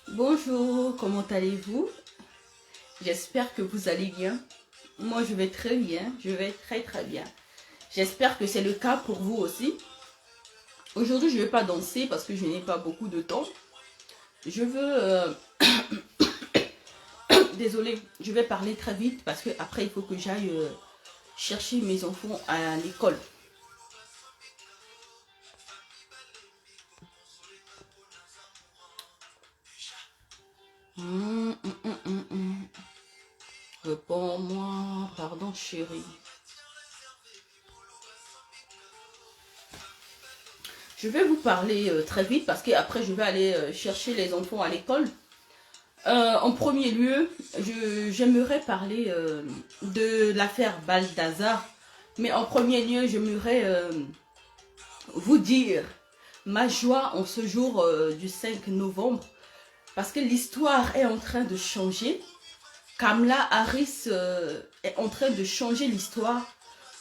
Bonjour, comment allez-vous? J'espère que vous allez bien. Moi, je vais très bien, je vais très bien. J'espère que c'est le cas pour vous aussi. Aujourd'hui, je ne vais pas danser parce que je n'ai pas beaucoup de temps. Je veux... Désolée, je vais parler très vite parce que après il faut que j'aille chercher mes enfants à l'école. Hum, hum, hum, hum, hum. Réponds-moi, pardon chérie. Je vais vous parler très vite parce qu'après je vais aller chercher les enfants à l'école. En premier lieu, j'aimerais parler de l'affaire Balthazar. Mais en premier lieu, j'aimerais vous dire ma joie en ce jour du 5 novembre. Parce que l'histoire est en train de changer. Kamala Harris est en train de changer l'histoire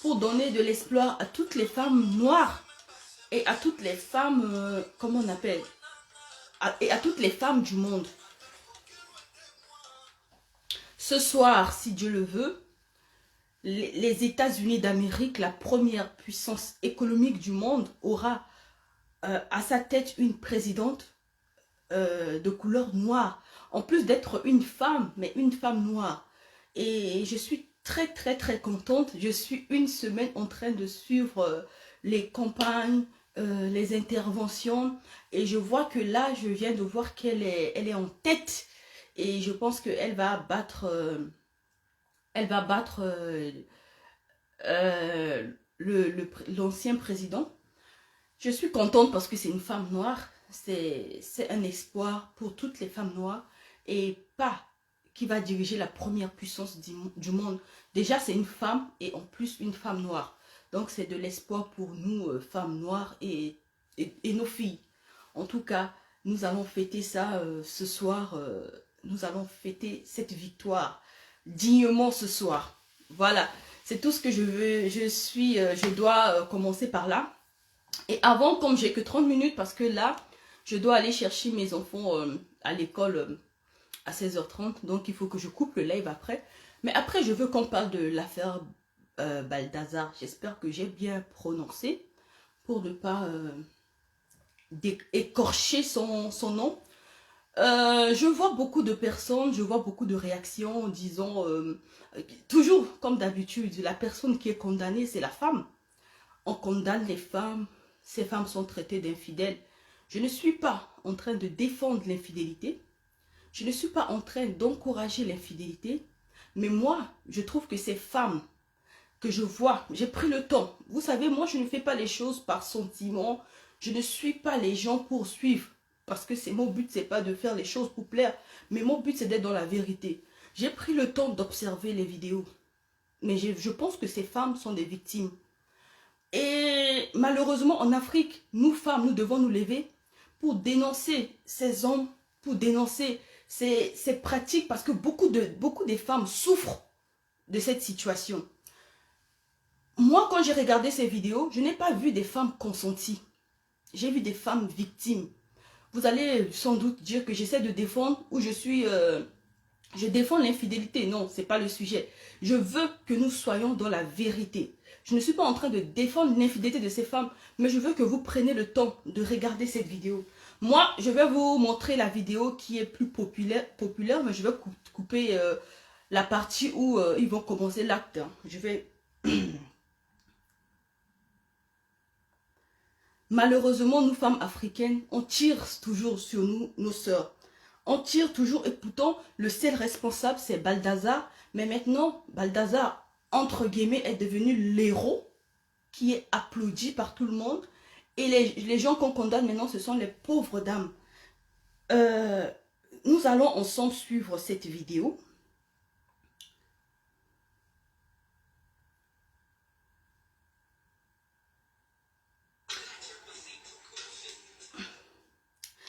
pour donner de l'espoir à toutes les femmes noires et à toutes les femmes, comment on appelle, et à toutes les femmes du monde. Ce soir, si Dieu le veut, les États-Unis d'Amérique, la première puissance économique du monde, aura à sa tête une présidente de couleur noire. En plus d'être une femme, mais une femme noire. Et je suis très contente. Je suis une semaine en train de suivre les campagnes, les interventions. Et je vois que là, je viens de voir elle est en tête. Et je pense qu'elle va battre... elle va battre l'ancien président. Je suis contente parce que c'est une femme noire. C'est un espoir pour toutes les femmes noires et pas qui va diriger la première puissance du monde. Déjà, c'est une femme et en plus une femme noire. Donc, c'est de l'espoir pour nous, femmes noires et nos filles. En tout cas, nous allons fêter ça ce soir. Nous allons fêter cette victoire dignement ce soir. Voilà, c'est tout ce que je veux. Je dois commencer par là. Et avant, comme j'ai que 30 minutes, parce que là, je dois aller chercher mes enfants à l'école à 16h30. Donc, il faut que je coupe le live après. Mais après, je veux qu'on parle de l'affaire Balthazar. J'espère que j'ai bien prononcé pour ne pas écorcher son nom. Je vois beaucoup de personnes, je vois beaucoup de réactions, disons, toujours comme d'habitude, la personne qui est condamnée, c'est la femme. On condamne les femmes, ces femmes sont traitées d'infidèles. Je ne suis pas en train de défendre l'infidélité, je ne suis pas en train d'encourager l'infidélité, mais moi, je trouve que ces femmes que je vois, j'ai pris le temps. Vous savez, moi, je ne fais pas les choses par sentiment, je ne suis pas les gens pour suivre. Parce que c'est mon but, c'est pas de faire les choses pour plaire. Mais mon but, c'est d'être dans la vérité. J'ai pris le temps d'observer les vidéos. Mais je pense que ces femmes sont des victimes. Et malheureusement, en Afrique, nous femmes, nous devons nous lever pour dénoncer ces hommes, pour dénoncer ces pratiques. Parce que beaucoup de femmes souffrent de cette situation. Moi, quand j'ai regardé ces vidéos, je n'ai pas vu des femmes consenties. J'ai vu des femmes victimes. Vous allez sans doute dire que j'essaie de défendre ou je défends l'infidélité. Non, ce n'est pas le sujet. Je veux que nous soyons dans la vérité. Je ne suis pas en train de défendre l'infidélité de ces femmes, mais je veux que vous preniez le temps de regarder cette vidéo. Moi, je vais vous montrer la vidéo qui est plus populaire mais je vais couper la partie où ils vont commencer l'acte. Je vais... Malheureusement, nous femmes africaines, on tire toujours sur nous, nos sœurs. On tire toujours, et pourtant, le seul responsable, c'est Balthazar. Mais maintenant, Balthazar, entre guillemets, est devenu l'héros qui est applaudi par tout le monde. Et les gens qu'on condamne maintenant, ce sont les pauvres dames. Euh, Nous allons ensemble suivre cette vidéo.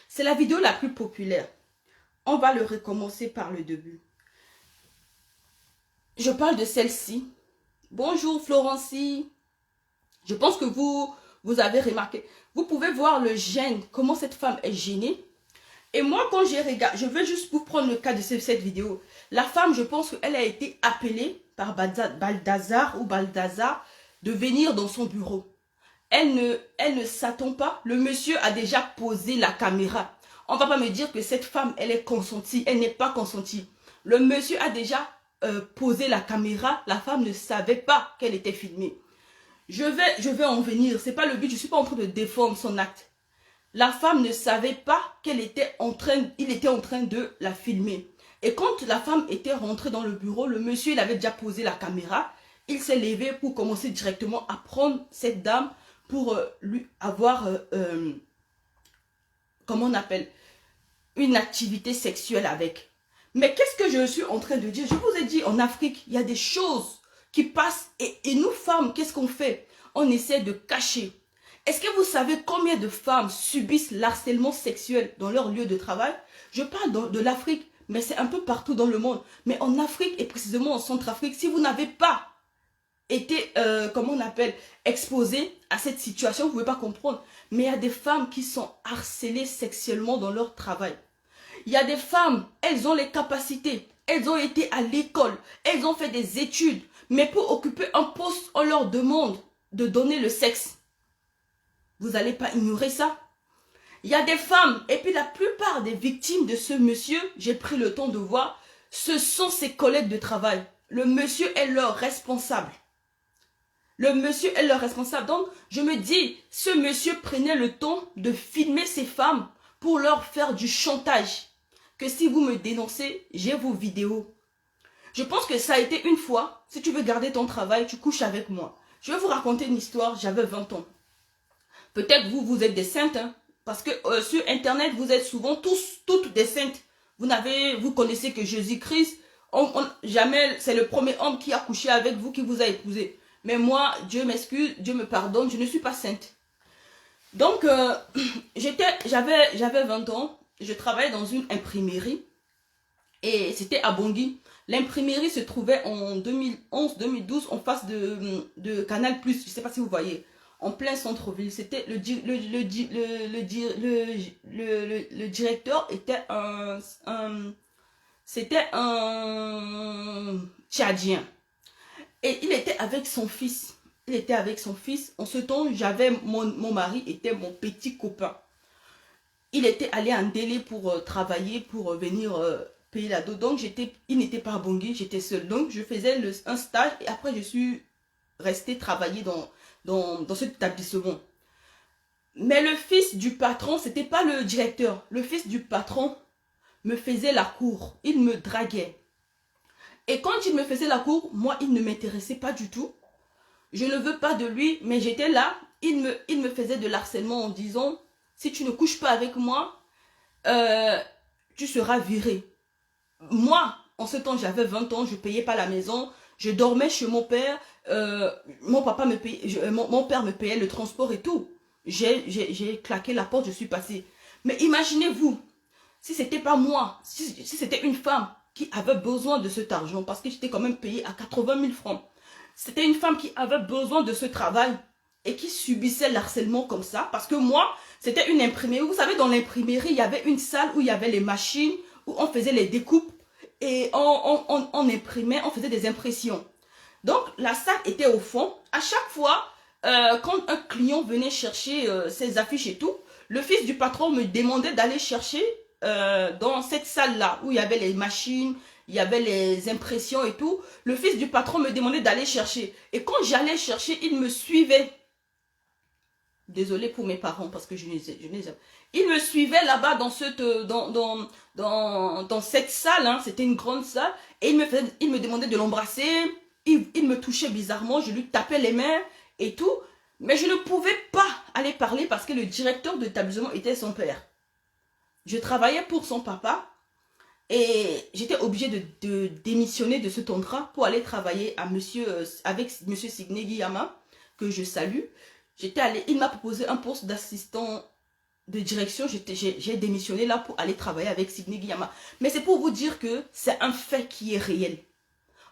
C'est la vidéo la plus populaire. On va le recommencer par le début. Je parle de celle-ci. Bonjour Florencie. Je pense que vous avez remarqué. Vous pouvez voir le gêne, comment cette femme est gênée. Et moi, quand j'ai regardé, je veux juste vous prendre le cas de cette vidéo. La femme, je pense qu'elle a été appelée par Balthazar de venir dans son bureau. Elle ne s'attend pas. Le monsieur a déjà posé la caméra. On ne va pas me dire que cette femme, elle est consentie. Elle n'est pas consentie. Le monsieur a déjà posé la caméra. La femme ne savait pas qu'elle était filmée. Je vais en venir. Ce n'est pas le but. Je ne suis pas en train de défendre son acte. La femme ne savait pas qu'il était en train de la filmer. Et quand la femme était rentrée dans le bureau, le monsieur, il avait déjà posé la caméra. Il s'est levé pour commencer directement à prendre cette dame pour lui avoir, comment on appelle, une activité sexuelle avec. Mais qu'est-ce que je suis en train de dire? Je vous ai dit, en Afrique, il y a des choses qui passent et nous femmes, qu'est-ce qu'on fait? On essaie de cacher. Est-ce que vous savez combien de femmes subissent l'harcèlement sexuel dans leur lieu de travail? Je parle de l'Afrique, mais c'est un peu partout dans le monde. Mais en Afrique et précisément en Centrafrique, si vous n'avez pas été, comment on appelle, exposé à cette situation, vous ne pouvez pas comprendre. Mais il y a des femmes qui sont harcelées sexuellement dans leur travail. Il y a des femmes, elles ont les capacités, elles ont été à l'école, elles ont fait des études. Mais pour occuper un poste, on leur demande de donner le sexe. Vous n'allez pas ignorer ça. Il y a des femmes, et puis la plupart des victimes de ce monsieur, j'ai pris le temps de voir, ce sont ses collègues de travail. Le monsieur est leur responsable. Le monsieur est leur responsable. Donc, je me dis, ce monsieur prenait le temps de filmer ces femmes pour leur faire du chantage. Que si vous me dénoncez, j'ai vos vidéos. Je pense que ça a été une fois, si tu veux garder ton travail, tu couches avec moi. Je vais vous raconter une histoire, j'avais 20 ans. Peut-être vous êtes des saintes, hein, parce que sur Internet, vous êtes souvent toutes des saintes. Vous connaissez que Jésus-Christ, jamais, c'est le premier homme qui a couché avec vous, qui vous a épousé. Mais moi, Dieu m'excuse, Dieu me pardonne, je ne suis pas sainte. Donc, j'avais 20 ans, je travaillais dans une imprimerie, et c'était à Bangui. L'imprimerie se trouvait en 2011-2012 en face de Canal+, je ne sais pas si vous voyez. En plein centre-ville. C'était le directeur était c'était un Tchadien. Et il était avec son fils. Il était avec son fils. En ce temps, mon mari était mon petit copain. Il était allé en délai pour travailler, pour venir payer la dot. Donc, il n'était pas à Bangui, j'étais seule. Donc, je faisais un stage et après, je suis restée travailler dans cet établissement. Mais le fils du patron, c'était pas le directeur. Le fils du patron me faisait la cour. Il me draguait. Et quand il me faisait la cour, moi, il ne m'intéressait pas du tout. Je ne veux pas de lui, mais j'étais là. Il me faisait de l'harcèlement en disant, si tu ne couches pas avec moi, tu seras viré. Moi, en ce temps, j'avais 20 ans, je ne payais pas la maison. Je dormais chez mon père. Mon père me payait le transport et tout. J'ai claqué la porte, je suis passée. Mais imaginez-vous, si c'était pas moi, si c'était une femme qui avait besoin de cet argent, parce que j'étais quand même payée à 80 000 francs. C'était une femme qui avait besoin de ce travail et qui subissait l'harcèlement comme ça. Parce que moi, c'était une imprimerie. Vous savez, dans l'imprimerie, il y avait une salle où il y avait les machines, où on faisait les découpes et on imprimait, on faisait des impressions. Donc, la salle était au fond. À chaque fois, quand un client venait chercher ses affiches et tout, le fils du patron me demandait d'aller chercher dans cette salle-là, où il y avait les machines, il y avait les impressions et tout. Le fils du patron me demandait d'aller chercher. Et quand j'allais chercher, il me suivait. Désolée pour mes parents, parce que je les aime. Il me suivait là-bas dans cette salle, hein, c'était une grande salle, et il me demandait de l'embrasser. Il me touchait bizarrement, je lui tapais les mains et tout. Mais je ne pouvais pas aller parler parce que le directeur de l'établissement était son père. Je travaillais pour son papa et j'étais obligée de démissionner de ce contrat pour aller travailler avec monsieur Signé Guillama, que je salue. Il m'a proposé un poste d'assistant de direction. J'ai démissionné là pour aller travailler avec Signé Guillama. Mais c'est pour vous dire que c'est un fait qui est réel.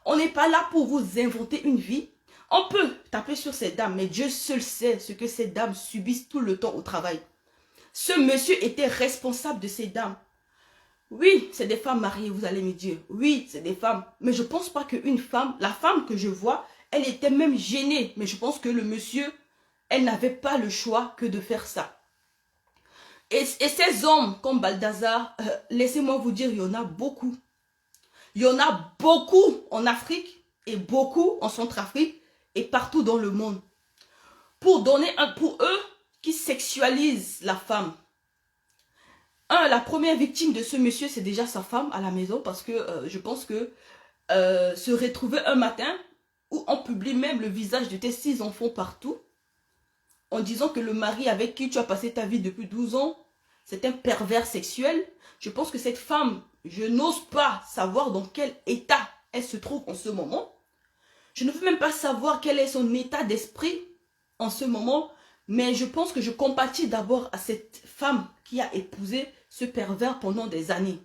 On n'est pas là pour vous inventer une vie. On peut taper sur ces dames, mais Dieu seul sait ce que ces dames subissent tout le temps au travail. Ce monsieur était responsable de ces dames. Oui, c'est des femmes mariées, vous allez me dire. Oui, c'est des femmes. Mais je ne pense pas qu'une femme, la femme que je vois, elle était même gênée. Mais je pense que le monsieur, elle n'avait pas le choix que de faire ça. Et ces hommes comme Balthazar, laissez-moi vous dire, il y en a beaucoup. Il y en a beaucoup en Afrique et beaucoup en Centrafrique et partout dans le monde. Pour eux qui sexualisent la femme. La première victime de ce monsieur, c'est déjà sa femme à la maison parce que je pense que se retrouver un matin où on publie même le visage de tes 6 enfants partout en disant que le mari avec qui tu as passé ta vie depuis 12 ans, c'est un pervers sexuel. Je pense que cette femme, je n'ose pas savoir dans quel état elle se trouve en ce moment. Je ne veux même pas savoir quel est son état d'esprit en ce moment. Mais je pense que je compatis d'abord à cette femme qui a épousé ce pervers pendant des années.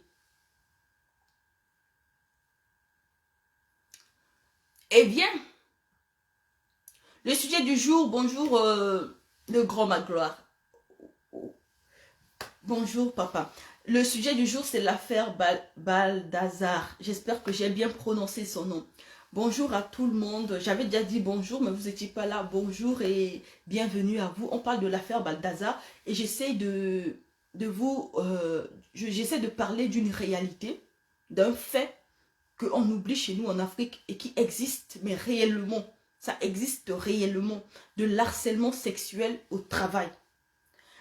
Eh bien, le sujet du jour, bonjour le grand Magloire. Bonjour papa. Le sujet du jour, c'est l'affaire Balthazar. J'espère que j'ai bien prononcé son nom. Bonjour à tout le monde. J'avais déjà dit bonjour, mais vous n'étiez pas là. Bonjour et bienvenue à vous. On parle de l'affaire Balthazar et j'essaie j'essaie de parler d'une réalité, d'un fait qu'on oublie chez nous en Afrique et qui existe, mais réellement. Ça existe réellement, de l'harcèlement sexuel au travail.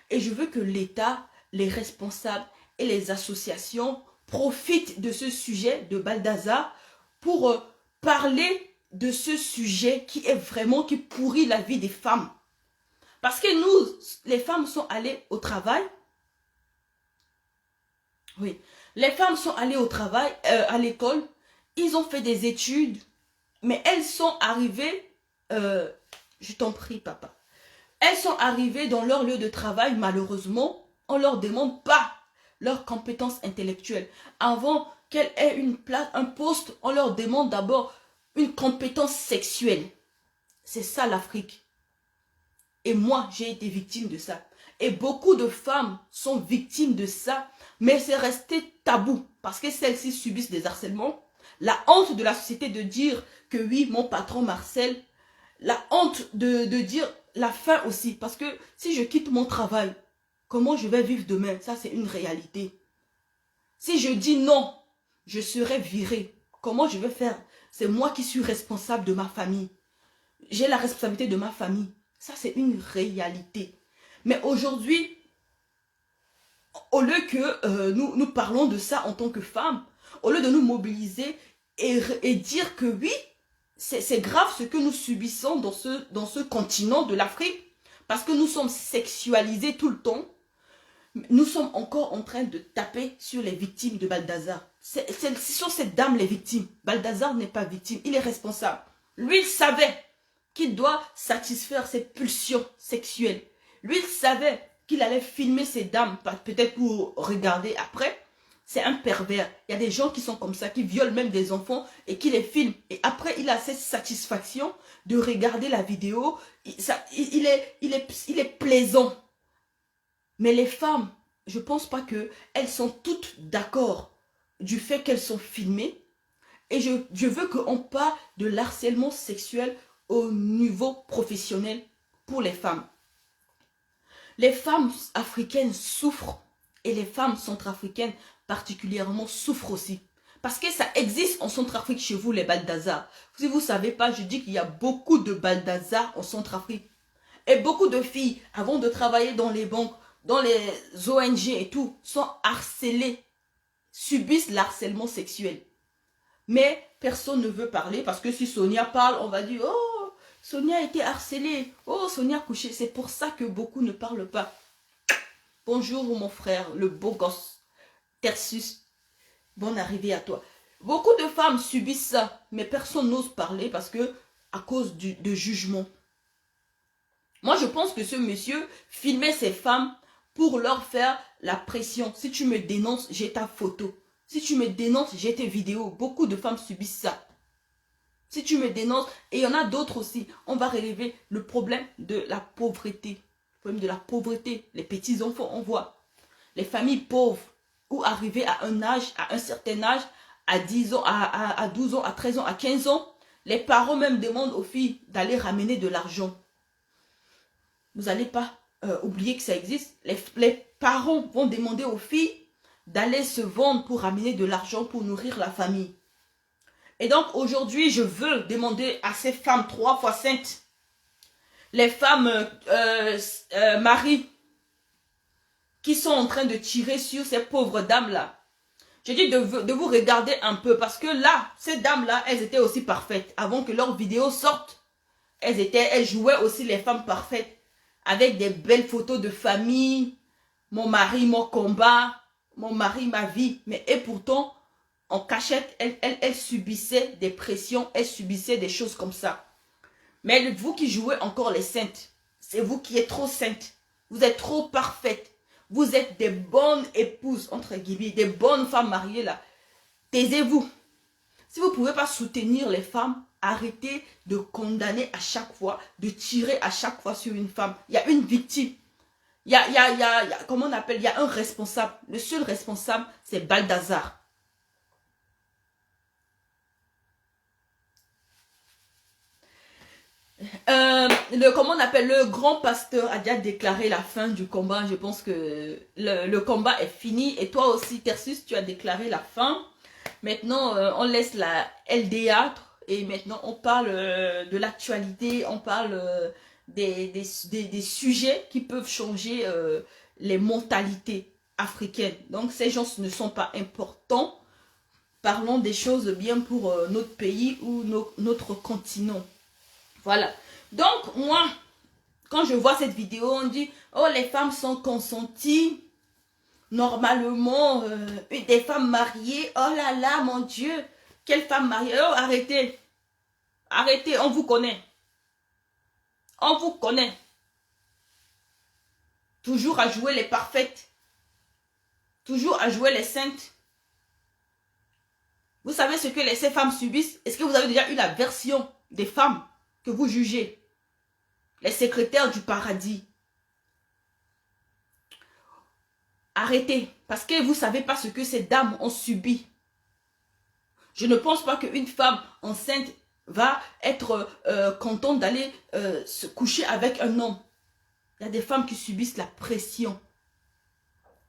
Et je veux que l'État, les responsables et les associations profitent de ce sujet de Balthazar pour parler de ce sujet qui pourrit la vie des femmes. Parce que nous, les femmes sont allées au travail. Oui, les femmes sont allées au travail, à l'école. Ils ont fait des études. Mais elles sont arrivées, je t'en prie papa. Elles sont arrivées dans leur lieu de travail, malheureusement, on ne leur demande pas leurs compétences intellectuelles. Avant qu'elles aient une place, un poste, on leur demande d'abord une compétence sexuelle. C'est ça l'Afrique. Et moi, j'ai été victime de ça. Et beaucoup de femmes sont victimes de ça, mais c'est resté tabou parce que celles-ci subissent des harcèlements. La honte de la société de dire que oui, mon patron m'harcèle. La honte de dire la faim aussi. Parce que si je quitte mon travail, comment je vais vivre demain? Ça, c'est une réalité. Si je dis non, je serai virée. Comment je vais faire? C'est moi qui suis responsable de ma famille. J'ai la responsabilité de ma famille. Ça, c'est une réalité. Mais aujourd'hui, au lieu que nous parlons de ça en tant que femmes, au lieu de nous mobiliser et dire que oui, c'est grave ce que nous subissons dans ce continent de l'Afrique, parce que nous sommes sexualisés tout le temps, nous sommes encore en train de taper sur les victimes de Balthazar. Ce sont ces dames les victimes. Balthazar n'est pas victime, il est responsable. Lui, il savait qu'il doit satisfaire ses pulsions sexuelles. Lui, il savait qu'il allait filmer ces dames, peut-être pour regarder après. C'est un pervers. Il y a des gens qui sont comme ça, qui violent même des enfants et qui les filment. Et après, il a cette satisfaction de regarder la vidéo. Il est plaisant. Mais les femmes, je ne pense pas qu'elles sont toutes d'accord du fait qu'elles sont filmées. Et je veux qu'on parle de l'harcèlement sexuel au niveau professionnel pour les femmes. Les femmes africaines souffrent et les femmes centrafricaines particulièrement souffrent aussi. Parce que ça existe en Centrafrique chez vous, les Balthazar. Si vous ne savez pas, je dis qu'il y a beaucoup de Balthazar en Centrafrique. Et beaucoup de filles, avant de travailler dans les banques, dans les ONG et tout, sont harcelées, subissent l'harcèlement sexuel. Mais personne ne veut parler parce que si Sonia parle, on va dire « Oh, Sonia a été harcelée. Oh, Sonia a couché. » C'est pour ça que beaucoup ne parlent pas. Bonjour mon frère, le beau gosse. Tersus, bonne arrivée à toi. Beaucoup de femmes subissent ça, mais personne n'ose parler parce que à cause de jugement. Moi, je pense que ce monsieur filmait ces femmes pour leur faire la pression. Si tu me dénonces, j'ai ta photo. Si tu me dénonces, j'ai tes vidéos. Beaucoup de femmes subissent ça. Si tu me dénonces, et il y en a d'autres aussi, on va relever le problème de la pauvreté. Le problème de la pauvreté. Les petits enfants, on voit. Les familles pauvres. ou arrivé à un âge, à un certain âge, à 10 ans, à 12 ans, à 13 ans, à 15 ans, les parents même demandent aux filles d'aller ramener de l'argent. Vous n'allez pas oublier que ça existe. Les parents vont demander aux filles d'aller se vendre pour ramener de l'argent pour nourrir la famille. Et donc aujourd'hui, je veux demander à ces femmes 3 fois saintes, les femmes Marie, qui sont en train de tirer sur ces pauvres dames-là. Je dis de vous regarder un peu parce que là, ces dames-là, elles étaient aussi parfaites. Avant que leurs vidéos sortent, elles jouaient aussi les femmes parfaites avec des belles photos de famille. Mon mari, mon combat, mon mari, ma vie. Mais et pourtant, en cachette, elles subissaient des pressions, elles subissaient des choses comme ça. Mais vous qui jouez encore les saintes, c'est vous qui êtes trop saintes. Vous êtes trop parfaites. Vous êtes des bonnes épouses, entre guillemets, des bonnes femmes mariées là. Taisez-vous. Si vous ne pouvez pas soutenir les femmes, arrêtez de condamner à chaque fois, de tirer à chaque fois sur une femme. Il y a une victime. Comment on appelle, il y a un responsable. Le seul responsable, c'est Balthazar. Comment on appelle, le grand pasteur a déjà déclaré la fin du combat. Je pense que le combat est fini. Et toi aussi, Tersus, tu as déclaré la fin. Maintenant, on laisse la LDA et maintenant on parle de l'actualité, on parle des sujets qui peuvent changer les mentalités africaines. Donc ces gens ne sont pas importants. Parlons des choses bien pour notre pays ou notre continent. Voilà. Donc moi, quand je vois cette vidéo, on dit « Oh, les femmes sont consenties. » Normalement, des femmes mariées, oh là là, mon Dieu, quelle femme mariée, oh arrêtez, arrêtez, on vous connaît, on vous connaît, toujours à jouer les parfaites, toujours à jouer les saintes. Vous savez ce que ces femmes subissent? Est-ce que vous avez déjà eu la version des femmes que vous jugez? Les secrétaires du paradis. Arrêtez, parce que vous ne savez pas ce que ces dames ont subi. Je ne pense pas qu'une femme enceinte va être contente d'aller se coucher avec un homme. Il y a des femmes qui subissent la pression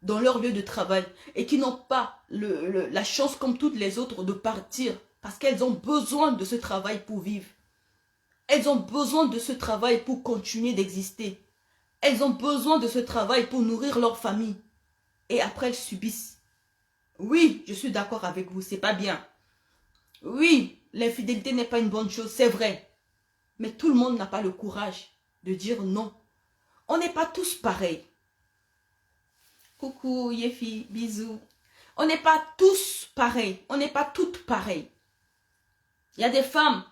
dans leur lieu de travail et qui n'ont pas la chance comme toutes les autres de partir parce qu'elles ont besoin de ce travail pour vivre. Elles ont besoin de ce travail pour continuer d'exister. Elles ont besoin de ce travail pour nourrir leur famille. Et après, elles subissent. Oui, je suis d'accord avec vous, c'est pas bien. Oui, l'infidélité n'est pas une bonne chose, c'est vrai. Mais tout le monde n'a pas le courage de dire non. On n'est pas tous pareils. Coucou, Yefi, bisous. On n'est pas tous pareils. On n'est pas toutes pareilles. Il y a des femmes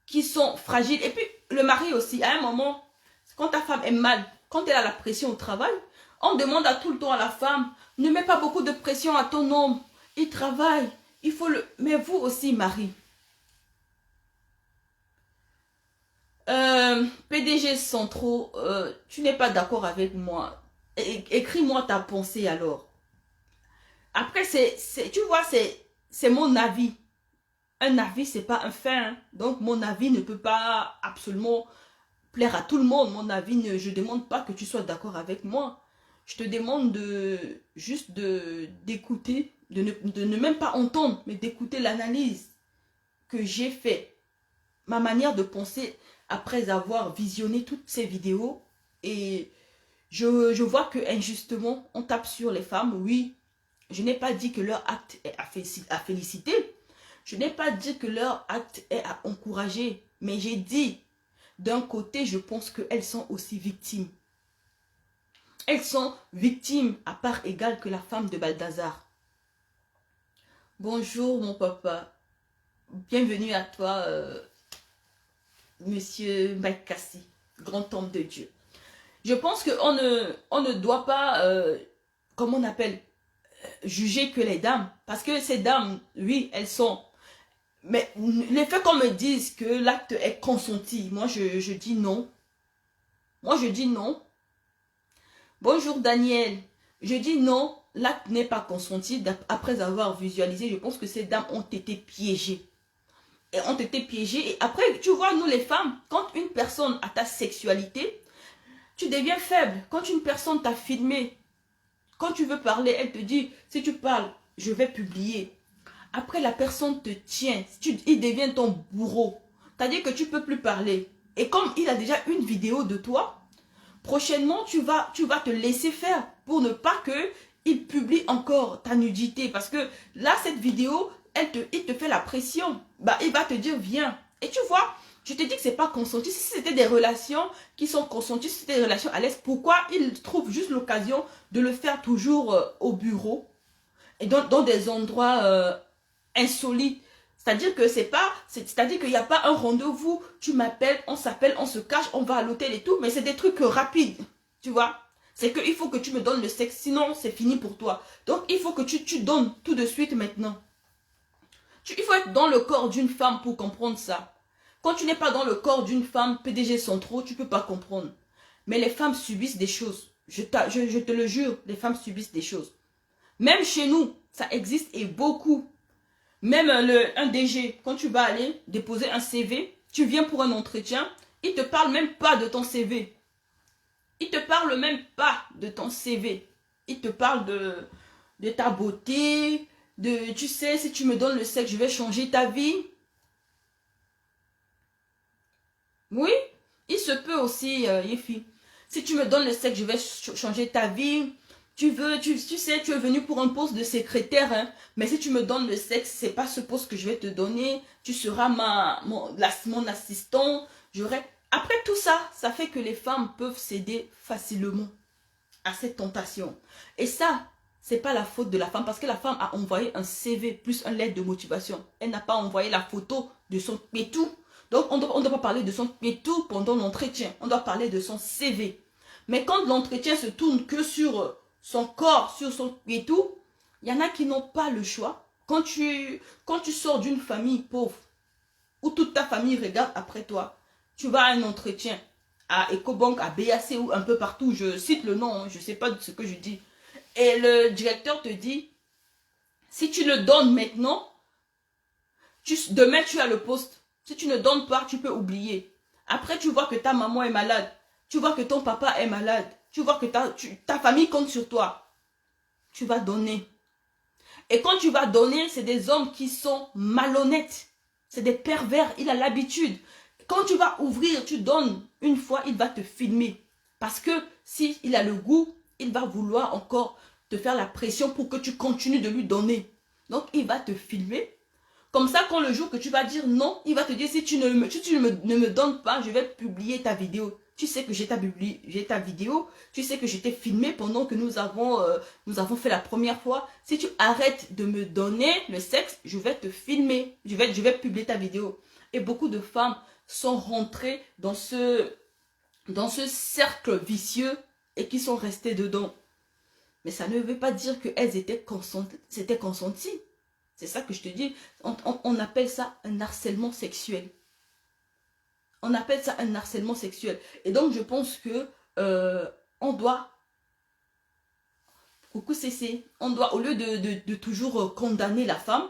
qui sont fragiles. Et puis, le mari aussi, à un moment, quand ta femme est mal, quand elle a la pression au travail, on demande à tout le temps à la femme, ne mets pas beaucoup de pression à ton homme. Il travaille. Il faut le... Mais vous aussi, mari. PDG Centraux, tu n'es pas d'accord avec moi. Écris-moi ta pensée alors. Après, tu vois, c'est mon avis. Un avis, c'est pas un fait. Hein. Donc, mon avis ne peut pas absolument plaire à tout le monde. Mon avis, je ne demande pas que tu sois d'accord avec moi. Je te demande juste d'écouter, de ne même pas entendre, mais d'écouter l'analyse que j'ai fait. Ma manière de penser après avoir visionné toutes ces vidéos. Et je vois que injustement, on tape sur les femmes. Oui, je n'ai pas dit que leur acte est à féliciter. Je n'ai pas dit que leur acte est à encourager. Mais j'ai dit, d'un côté, je pense qu'elles sont aussi victimes. Elles sont victimes à part égale que la femme de Balthazar. Bonjour mon papa. Bienvenue à toi, monsieur Mike Cassie, grand homme de Dieu. Je pense qu'on ne doit pas, comment on appelle, juger que les dames. Parce que ces dames, oui, elles sont... Mais le fait qu'on me dise que l'acte est consenti, moi je dis non. Moi je dis non. Bonjour Daniel. Je dis non, l'acte n'est pas consenti. Après avoir visualisé, je pense que ces dames ont été piégées. Et ont été piégées. Et après, tu vois, nous les femmes, quand une personne a ta sexualité, tu deviens faible. Quand une personne t'a filmé, quand tu veux parler, elle te dit, si tu parles, je vais publier. Après, la personne te tient. Il devient ton bourreau. C'est-à-dire que tu ne peux plus parler. Et comme il a déjà une vidéo de toi, prochainement, tu vas te laisser faire pour ne pas qu'il publie encore ta nudité. Parce que là, cette vidéo, il te fait la pression. Bah, il va te dire, viens. Et tu vois, je te dis que ce n'est pas consenti. Si c'était des relations qui sont consenties, si c'était des relations à l'aise, pourquoi il trouve juste l'occasion de le faire toujours au bureau et dans des endroits insolites? C'est-à-dire que c'est-à-dire qu'il n'y a pas un rendez-vous, tu m'appelles, on s'appelle, on se cache, on va à l'hôtel et tout, mais c'est des trucs rapides, tu vois. C'est qu'il faut que tu me donnes le sexe, sinon c'est fini pour toi. Donc il faut que tu donnes tout de suite maintenant. Il faut être dans le corps d'une femme pour comprendre ça. Quand tu n'es pas dans le corps d'une femme, PDG sont trop, tu ne peux pas comprendre. Mais les femmes subissent des choses. Je te le jure, les femmes subissent des choses. Même chez nous, ça existe et beaucoup. Même un DG, quand tu vas aller déposer un CV, tu viens pour un entretien, il ne te parle même pas de ton CV. Il ne te parle même pas de ton CV. Il te parle de ta beauté, tu sais, si tu me donnes le sexe, je vais changer ta vie. Oui, il se peut aussi, Yefi. Si tu me donnes le sexe, je vais changer ta vie. Tu sais, tu es venu pour un poste de secrétaire, hein, mais si tu me donnes le sexe, c'est pas ce poste que je vais te donner. Tu seras mon assistant. Après tout ça, ça fait que les femmes peuvent céder facilement à cette tentation. Et ça, c'est pas la faute de la femme, parce que la femme a envoyé un CV plus un lettre de motivation. Elle n'a pas envoyé la photo de son pétou. Donc, on ne doit pas parler de son pétou pendant l'entretien. On doit parler de son CV. Mais quand l'entretien se tourne que sur son corps, sur son pétou, il y en a qui n'ont pas le choix. Quand tu sors d'une famille pauvre, où toute ta famille regarde après toi, tu vas à un entretien à Ecobank, à BAC ou un peu partout, je cite le nom, hein, je ne sais pas ce que je dis. Et le directeur te dit, si tu le donnes maintenant, demain tu as le poste. Si tu ne donnes pas, tu peux oublier. Après, tu vois que ta maman est malade. Tu vois que ton papa est malade. Tu vois que ta famille compte sur toi. Tu vas donner. Et quand tu vas donner, c'est des hommes qui sont malhonnêtes. C'est des pervers. Il a l'habitude. Quand tu vas ouvrir, tu donnes une fois, il va te filmer. Parce que s'il a le goût, il va vouloir encore te faire la pression pour que tu continues de lui donner. Donc, il va te filmer. Comme ça, quand le jour que tu vas dire non, il va te dire, si tu ne me donnes pas, je vais publier ta vidéo. Tu sais que j'ai ta vidéo, tu sais que je t'ai filmé pendant que nous avons fait la première fois. Si tu arrêtes de me donner le sexe, je vais te filmer, je vais publier ta vidéo. Et beaucoup de femmes sont rentrées dans ce cercle vicieux et qui sont restées dedans. Mais ça ne veut pas dire qu'elles étaient consenties. C'est ça que je te dis. On appelle ça un harcèlement sexuel. On appelle ça un harcèlement sexuel. Et donc, je pense que on doit... Coucou CC. On doit, au lieu de toujours condamner la femme,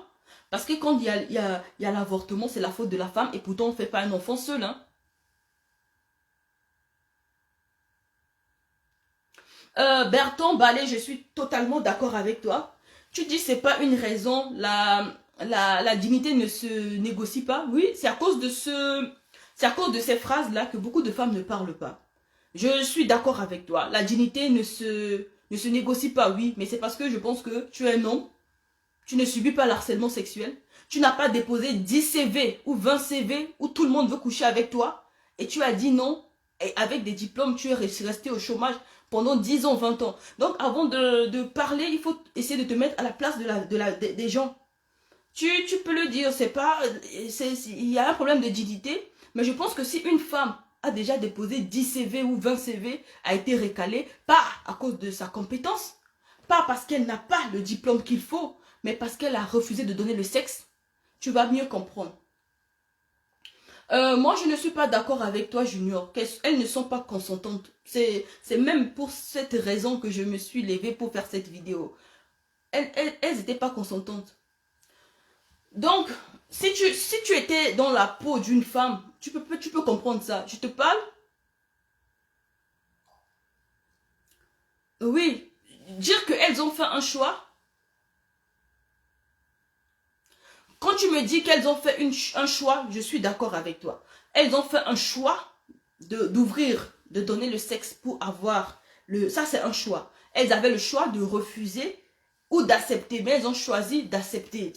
parce que quand il y a l'avortement, c'est la faute de la femme, et pourtant, on ne fait pas un enfant seul. Hein. Bertrand Ballet, je suis totalement d'accord avec toi. Tu dis c'est pas une raison, la dignité ne se négocie pas. Oui, c'est à cause de ces phrases-là que beaucoup de femmes ne parlent pas. Je suis d'accord avec toi. La dignité ne se négocie pas, oui, mais c'est parce que je pense que tu es un homme, tu ne subis pas l'harcèlement sexuel, tu n'as pas déposé 10 CV ou 20 CV où tout le monde veut coucher avec toi, et tu as dit non, et avec des diplômes, tu es resté au chômage pendant 10 ans, 20 ans. Donc, avant de parler, il faut essayer de te mettre à la place des gens. Tu peux le dire, il y a un problème de dignité, mais je pense que si une femme a déjà déposé 10 CV ou 20 CV, a été recalée, pas à cause de sa compétence, pas parce qu'elle n'a pas le diplôme qu'il faut, mais parce qu'elle a refusé de donner le sexe, tu vas mieux comprendre. Moi, je ne suis pas d'accord avec toi, Junior. Elles ne sont pas consentantes. C'est même pour cette raison que je me suis levée pour faire cette vidéo. elles n'étaient pas consentantes. Donc, si tu étais dans la peau d'une femme, tu peux comprendre ça. Je te parle. Oui, dire qu'elles ont fait un choix. Quand tu me dis qu'elles ont fait un choix, je suis d'accord avec toi. Elles ont fait un choix d'ouvrir, de donner le sexe pour avoir le... Ça, c'est un choix. Elles avaient le choix de refuser ou d'accepter, mais elles ont choisi d'accepter.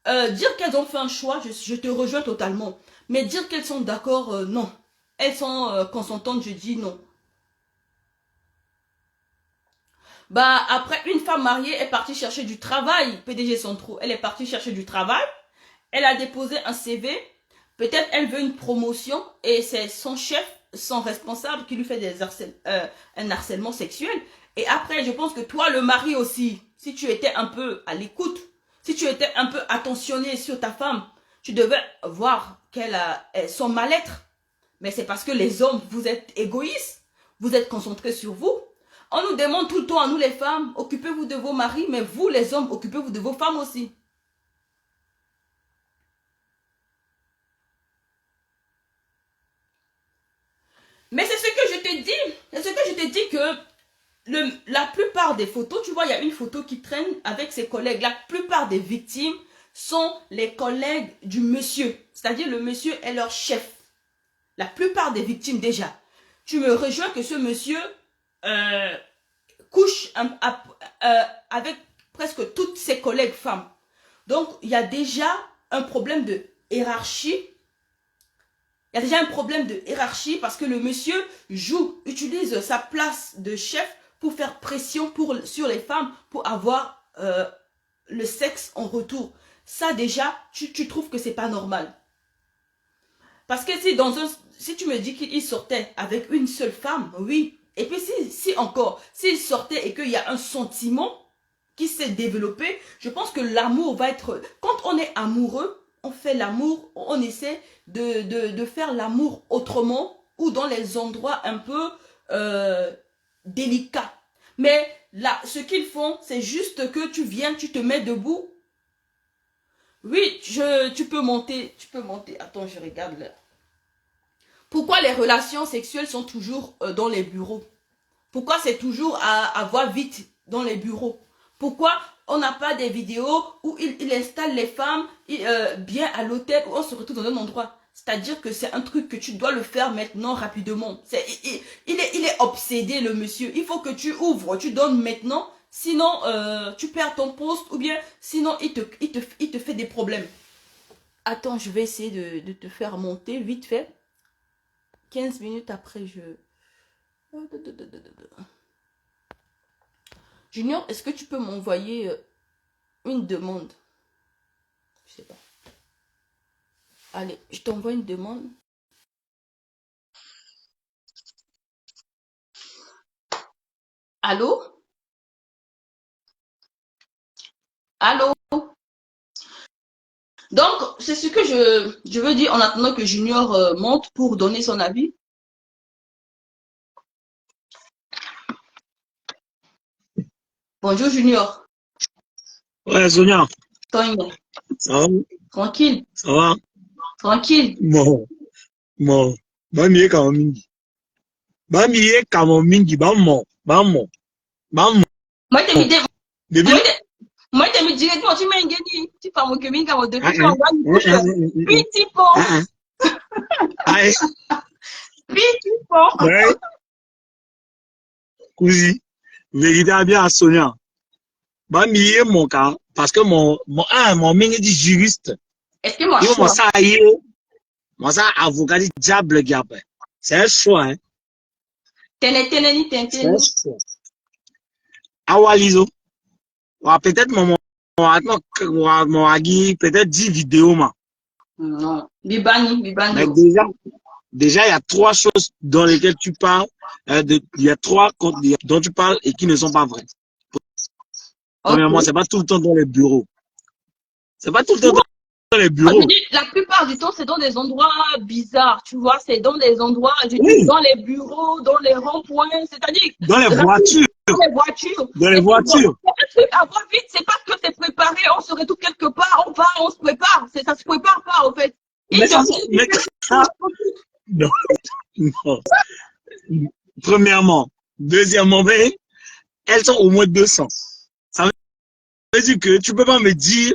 Dire qu'elles ont fait un choix, je te rejoins totalement. Mais dire qu'elles sont d'accord, non. Elles sont consentantes, je dis non. Bah, après, une femme mariée est partie chercher du travail. PDG Centro, elle est partie chercher du travail. Elle a déposé un CV. Peut-être elle veut une promotion et c'est son chef, son responsable qui lui fait un harcèlement sexuel. Et après, je pense que toi, le mari aussi, si tu étais un peu à l'écoute, si tu étais un peu attentionné sur ta femme, tu devais voir qu'elle a son mal-être. Mais c'est parce que les hommes, vous êtes égoïstes, vous êtes concentrés sur vous. On nous demande tout le temps, à nous les femmes, occupez-vous de vos maris, mais vous les hommes, occupez-vous de vos femmes aussi. Mais c'est ce que je te dis. C'est ce que je te dis que la plupart des photos, tu vois, il y a une photo qui traîne avec ses collègues. La plupart des victimes sont les collègues du monsieur. C'est-à-dire le monsieur est leur chef. La plupart des victimes déjà. Tu me rejoins que ce monsieur couche avec presque toutes ses collègues femmes. Donc, il y a déjà un problème de hiérarchie. Il y a déjà un problème de hiérarchie parce que le monsieur utilise sa place de chef pour faire pression sur les femmes pour avoir le sexe en retour. Ça déjà, tu trouves que c'est pas normal. Parce que si tu me dis qu'il sortait avec une seule femme, oui. Et puis s'il sortait et qu'il y a un sentiment qui s'est développé, je pense que l'amour va être... Quand on est amoureux, on fait l'amour, on essaie de faire l'amour autrement ou dans les endroits un peu délicats. Mais là, ce qu'ils font, c'est juste que tu viens, tu te mets debout. Oui, tu peux monter. Attends, je regarde là. Pourquoi les relations sexuelles sont toujours dans les bureaux? Pourquoi c'est toujours à voir vite dans les bureaux? Pourquoi on n'a pas des vidéos où il installe les femmes bien à l'hôtel où on se retrouve dans un endroit? C'est-à-dire que c'est un truc que tu dois le faire maintenant rapidement. Il est obsédé le monsieur. Il faut que tu ouvres, tu donnes maintenant. Sinon, tu perds ton poste ou bien sinon il te fait des problèmes. Attends, je vais essayer de te faire monter vite fait. 15 minutes après, Junior, est-ce que tu peux m'envoyer une demande? Je sais pas. Allez, je t'envoie une demande. Allô? Allô? Donc, c'est ce que je veux dire en attendant que Junior monte pour donner son avis. Bonjour Junior. Ouais, Sonia, Tonya. ça va? Tranquille. Ça va? Tranquille. Bon. Bamiye kama mingi. Bamiye kama mingi, bamo. Moi, t'es mis Baby? moi, t'es mis directement, tu m'as gagné. Tu parles que minga depuis tu Uh-uh. m'envoies une couche. Petit pot. Aïe. Petit pot. Ouais, cousi. Vérité à bien à Sonia. Bamiye mon cas, parce que mon mingi dit juriste. Est-ce que moi, Il choix? ça moi ça avocat dit diable qui après. C'est un choix, hein. C'est un choix. Awalizo. Peut-être peut-être 10 vidéos, ma. Non. Bibani. Mais déjà, il y a trois choses dans lesquelles tu parles, il y a trois dont tu parles et qui ne sont pas vraies. Premièrement, Ok. c'est pas tout le temps dans les bureaux. C'est pas tout le temps les Moi, je bureaux. dis, la plupart du temps, c'est dans des endroits bizarres, tu vois. C'est dans des endroits, je dis, Oui, dans les bureaux, dans les ronds-points, c'est-à-dire, dans les rapide, voitures. dans les voitures. Dans les Et puis, bon, voitures. c'est un truc à voir vite, c'est parce que c'est préparé, on se retrouve quelque part, on va, on se prépare. Ça se prépare pas, en fait. Mais Ils te ça, font mais ça, non, non. Premièrement. Deuxièmement, mais elles sont au moins 200. Ça veut dire que tu peux pas me dire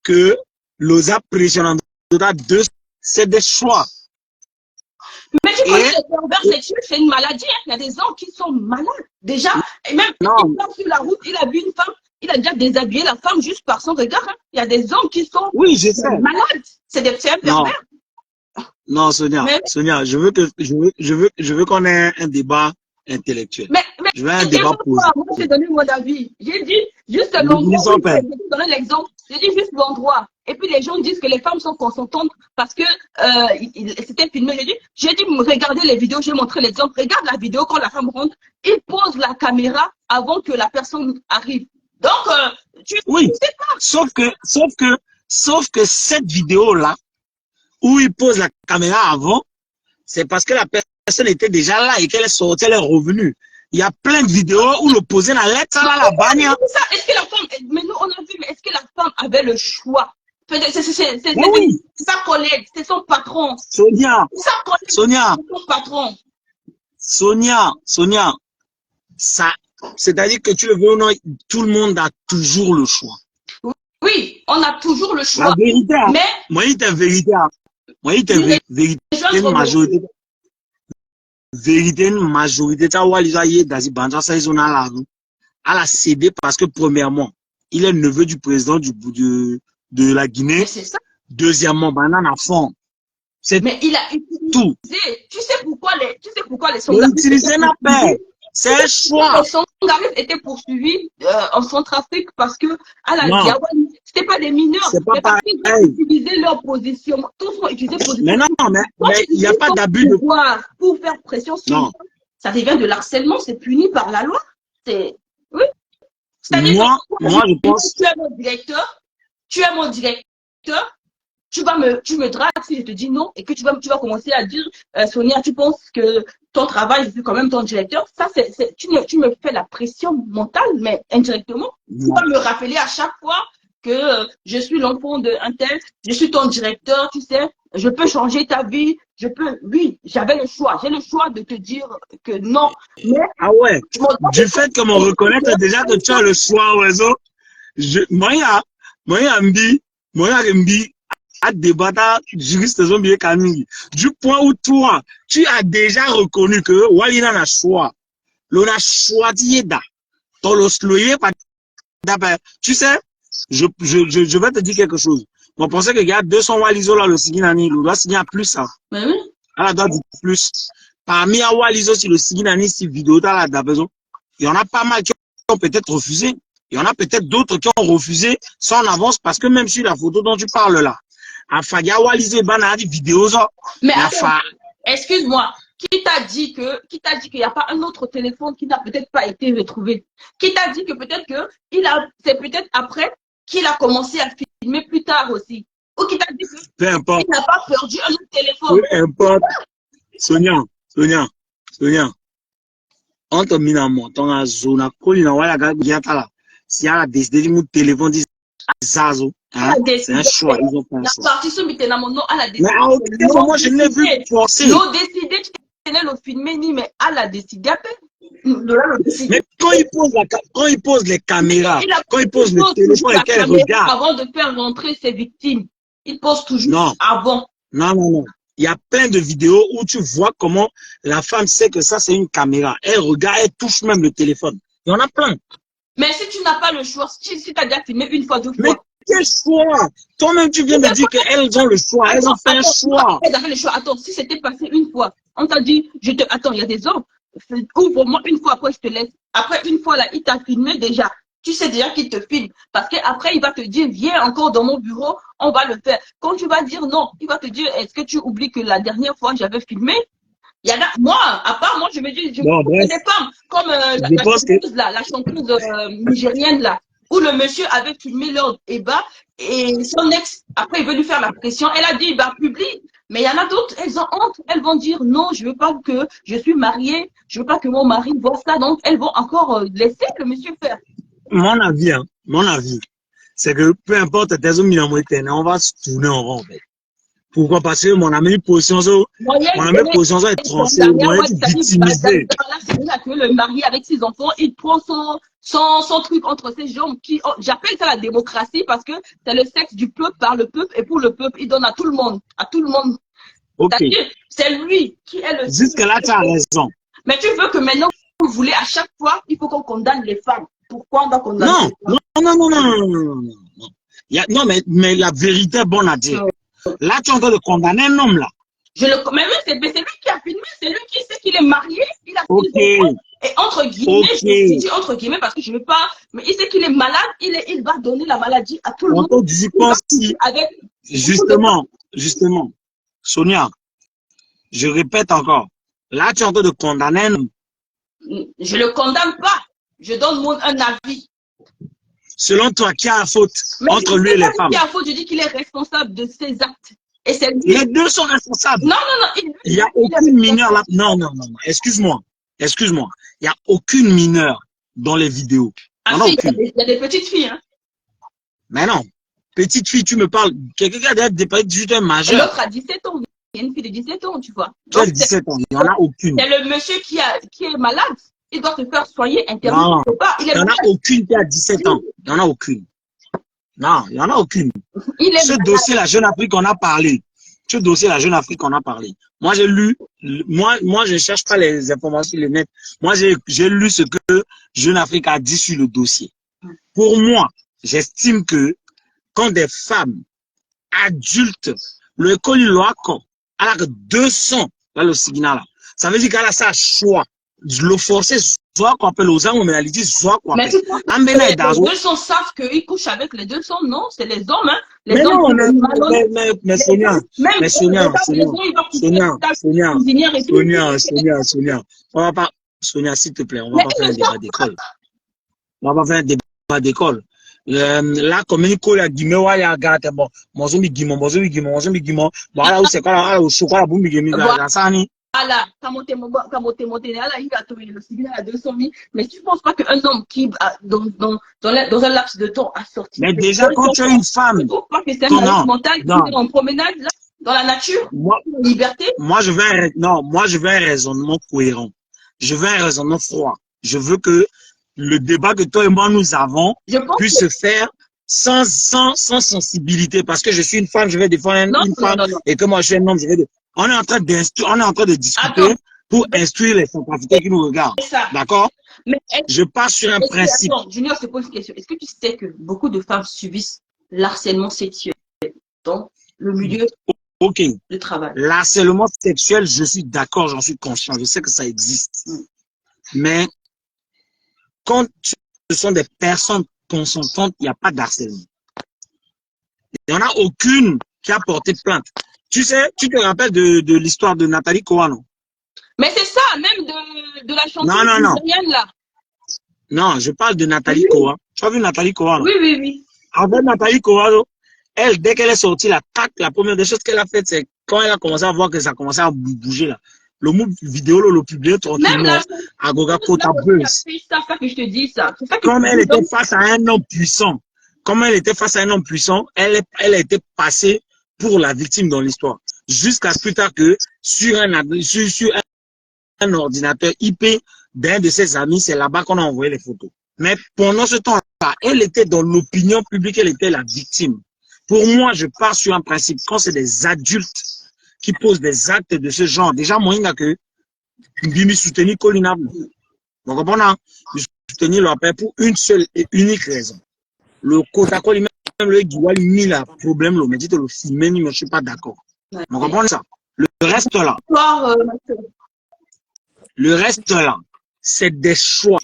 que l'OSA précédente de 200, c'est des choix. Mais tu Et, connais les pervers sexuels, c'est une maladie. Hein. Il y a des hommes qui sont malades. Déjà, et même, non, il passe sur la route, il a vu une femme, il a déjà déshabillé la femme juste par son regard. Hein. Il y a des hommes qui sont oui, je sais. malades. C'est un Non, pervers. non, Sonia, Mais, Sonia, je veux qu'on ait un débat intellectuel. mais Je veux un débat moi, positif. j'ai donné mon avis. J'ai dit juste Ne l'endroit disons où pas. j'ai donné l'exemple. J'ai dit juste l'endroit. Et puis les gens disent que les femmes sont consentantes parce que c'était filmé. J'ai dit, regardez les vidéos, j'ai montré l'exemple. Regarde la vidéo quand la femme rentre, il pose la caméra avant que la personne arrive. Donc, Oui, tu sais pas. sauf que cette vidéo-là, où il pose la caméra avant, c'est parce que la personne était déjà là et qu'elle est sortie, elle est revenue. Il y a plein de vidéos où l'opposé n'a l'air ça là, la bagne. Est-ce que la femme, mais nous on a vu, mais est-ce que la femme avait le choix? C'est Oui, sa collègue, c'est son patron. Sonia, Sa collègue, Sonia, c'est son patron. Sonia, ça, c'est-à-dire que tu le veux ou non, tout le monde a toujours le choix. Oui, on a toujours le La choix. vérité, hein. Mais, Moi, il était vérité, hein. Moi, il était vérité, une majorité. Vérité, une majorité, tu vois, les aïeux d'Asie Banja, ça, ils ont à la cédé parce que, premièrement, il est le neveu du président de la Guinée. mais c'est ça. Deuxièmement, banane à fond. C'est Mais il a utilisé. tout. Tu sais pourquoi les Mais Sangaris utiliser n'a pas. C'est un choix. les Sangaris étaient poursuivis en Centrafrique parce que à la Non, Diawane, c'était pas des mineurs, c'est pas mais parce qu'ils ont pareil. utilisé leur position. Tous ont utilisé position. Mais non, mais il n'y a pas d'abus de pouvoir pour faire pression sur non. ça devient de l'harcèlement, c'est puni par la loi. C'est oui. C'est-à-dire Moi, que je pense. tu es mon directeur, tu me dragues si je te dis non et que tu vas commencer à dire Sonia, tu penses que ton travail, je suis quand même ton directeur. Ça, tu me fais la pression mentale, mais indirectement. Tu vas me rappeler à chaque fois que je suis l'enfant d'un tel, je suis ton directeur, tu sais, je peux changer ta vie, oui, j'avais le choix, j'ai le choix de te dire que non. Mais, Ah ouais, du fait que me reconnaître déjà que tu as le choix au réseau, moi, à débattre juriste zombie Camille. Du point où toi, tu as déjà reconnu que Walina a choix. L'on a choisi da. Tu sais, je vais te dire quelque chose. On pensait qu'il y a 200 Walizo là, le Siginani, il doit signer à plus, ça. Mais oui. Elle doit dire plus. Parmi à Walizo, si le Siginani, si vidéo, là, il y en a pas mal qui ont peut-être refusé. Il y en a peut-être d'autres qui ont refusé sans en avance parce que même sur la photo dont tu parles là, à Fagia Walizo, il y a des vidéos, mais excuse-moi. Qui t'a dit qu'il n'y a pas un autre téléphone qui n'a peut-être pas été retrouvé? Qui t'a dit que peut-être c'est peut-être après qu'il a commencé à filmer plus tard aussi? Ou qui t'a dit qu'il n'a pas perdu un autre téléphone? Peu importe. Sonia. On te met dans mon temps à zone, si elle a décidé de mon téléphone, dit Zazo, c'est un choix, ils ont fait un choix. La partie sur mon nom, elle a décidé. Mais à aucun moment, je ne l'ai vu forcer. L'ont décidé, tu tenais le filmer, ni, mais elle a décidé à peine. Mais quand il pose les caméras, quand il pose le téléphone et qu'elle regarde. Avant de faire rentrer ses victimes, il pose toujours avant. Non. Il y a plein de vidéos où tu vois comment la femme sait que ça, c'est une caméra. Elle regarde, elle touche même le téléphone. Il y en a plein. Mais si tu n'as pas le choix, si tu as déjà filmé une fois, deux fois. Mais quel choix? Toi-même, tu viens de dire qu'elles ont le choix. Elles ont fait un choix. Elles avaient le choix. Attends, si c'était passé une fois, on t'a dit, attends, il y a des hommes. Ouvre-moi une fois, après je te laisse. Après une fois, là, il t'a filmé déjà. Tu sais déjà qu'il te filme. Parce qu'après, il va te dire, viens encore dans mon bureau, on va le faire. Quand tu vas dire non, il va te dire, est-ce que tu oublies que la dernière fois, j'avais filmé? Il y en a, moi, à part moi, je me dis, des femmes, comme la chanteuse nigérienne, là. où le monsieur avait filmé leur débat et son ex, après, il veut lui faire la pression. Elle a dit, bah, publie. Mais il y en a d'autres, elles ont honte. Elles vont dire, non, je veux pas que je suis mariée, je veux pas que mon mari voit ça. Donc, elles vont encore laisser le monsieur faire. Mon avis, c'est que peu importe tes hommes, on va se tourner en rond, en fait. Pourquoi? Parce que mon ami position, est tranchée, moi, est victimisé. Que le mari avec ses enfants, il prend son truc entre ses jambes. J'appelle ça la démocratie parce que c'est le sexe du peuple par le peuple et pour le peuple, il donne à tout le monde. À tout le monde. Ok. C'est lui qui est le. Jusque-là, tu as raison. Mais tu veux que maintenant, vous voulez à chaque fois, il faut qu'on condamne les femmes. Pourquoi on doit condamner les femmes? Non. Non, mais la vérité est bonne à dire. Là, tu es en train de condamner un homme, là. Mais oui, c'est lui qui a filmé, c'est lui qui sait qu'il est marié, il a filmé. Et entre guillemets, je dis entre guillemets parce que je ne veux pas, mais il sait qu'il est malade, il va donner la maladie à tout le monde. Justement, Sonia, je répète encore, là, tu es en train de condamner un homme. Je ne le condamne pas, je donne un avis. Selon toi, qui a la faute entre lui et les femmes? Qui a la faute, je dis qu'il est responsable de ses actes. Et c'est lui. Les deux sont responsables. Non. Il n'y a aucune mineure là. Non. Excuse-moi. Il n'y a aucune mineure dans les vidéos. Il y a des petites filles. Hein. Mais non. Petite fille, tu me parles. Quelqu'un qui a des petites 18 ans majeur. L'autre a 17 ans. Il y a une fille de 17 ans, tu vois. Quelle 17 ans? Il n'y en a aucune. C'est le monsieur qui est malade. Il doit se faire soigner, interdit. Non. Il n'y en a aucune qui a 17 ans. Il n'y en a aucune. Non, il n'y en a aucune. Ce dossier, la Jeune Afrique, on a parlé. Moi, j'ai lu, moi, je ne cherche pas les informations sur le net. Moi, j'ai lu ce que Jeune Afrique a dit sur le dossier. Pour moi, j'estime que quand des femmes adultes, le école elle a que 200, là, le signal, là. Ça veut dire qu'elle a ça choix. Le forcer, soit qu'on appelle aux hommes, mais elle dit soit qu'on appelle. Les 200 savent qu'ils couchent avec les 200, non? C'est les hommes, hein? Mais Sonia, on va pas, Sonia, s'il te plaît, on va pas faire un débat d'école. Là, comme une colle à Guimé, ouais, à gâte, bon, moi, je me guimon, voilà, où c'est quoi, là, au chocolat, boum, la sani. Voilà, mais tu ne penses pas qu'un homme qui, dans un laps de temps, a sorti. Mais déjà, quand tu es une femme. Tu ne trouves pas que c'est un malade mental qui est en promenade, là, dans la nature, en liberté? Moi, je veux un raisonnement cohérent. Je veux un raisonnement froid. Je veux que le débat que toi et moi nous avons puisse se faire sans sensibilité. Parce que je suis une femme, je vais défendre une femme. Et que moi, je suis un homme, je vais on est en train de discuter pour instruire les centrafricains qui nous regardent. D'accord? Je pars sur un principe. Attends, Junior se pose une question. Est-ce que tu sais que beaucoup de femmes subissent l'harcèlement sexuel dans le milieu du travail? L'harcèlement sexuel, je suis d'accord, j'en suis conscient. Je sais que ça existe. Mais quand ce sont des personnes consentantes, il n'y a pas d'harcèlement. Il n'y en a aucune qui a porté plainte. Tu sais, tu te rappelles de l'histoire de Nathalie Kouano? Mais c'est ça, même de la chanteuse nigériane, là. Non, je parle de Nathalie Kouano. Tu as vu Nathalie Kouano? Oui. Avec Nathalie Kouano, elle, dès qu'elle est sortie, la première des choses qu'elle a faites, c'est quand elle a commencé à voir que ça commençait à bouger, là. Le mot vidéo, le publié tranquillement à Goga Kota Buzz. C'est ça que je te dis, ça. Comme elle était face à un homme puissant, elle a été passée pour la victime dans l'histoire. Jusqu'à plus tard que sur un ordinateur IP d'un de ses amis, c'est là-bas qu'on a envoyé les photos. Mais pendant ce temps-là, elle était dans l'opinion publique, elle était la victime. Pour moi, je pars sur un principe. Quand c'est des adultes qui posent des actes de ce genre, déjà, moi, il n'y a que Bimi soutenir Colina. Vous comprenez? Soutenir leur père pour une seule et unique raison. Le Kotakoli, même le Guiwali, il a problème, mais dit le filmer, mais je ne suis pas d'accord. Vous comprenez ça? Le reste là, c'est des choix.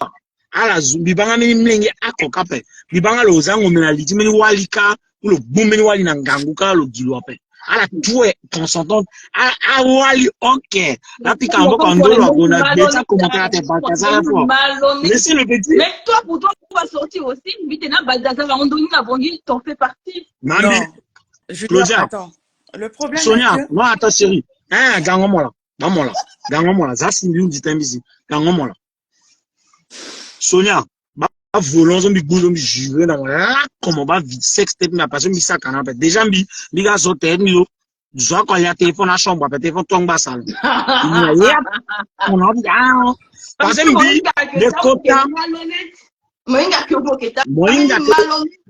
À la Bibanga mini à Kokape. Bibanga le Zango Menaliti, Meni Walika, ou le Boumeni Wali Nanganguka, le Giloape. à la tout est consentante, à Wali, ok. Là, puis quand on a déjà commenté à tes parties à la fois. Laissez le petit. Mais toi, pour toi, tu vas sortir aussi. Maintenant, Baldassar, on donne la bonne, t'en fais partie. Mamie, Claudia, attends. Le problème Sonia, est que... non, attends, chérie. Hein, gagne-moi là. Gagne-moi là. Gagne-moi là. Ça, c'est une dit ici. Gagne-moi là. Sonia, volant, zombie, zombie, juré dans là, comment va vite, sexe, tête, mais parce que ça, canapé. Déjà, gars, sauté, milo. Je crois qu'il y a téléphone à la chambre, téléphone tombe à salle. Il y a, on a dit, ah, parce que le quota. Moïnga,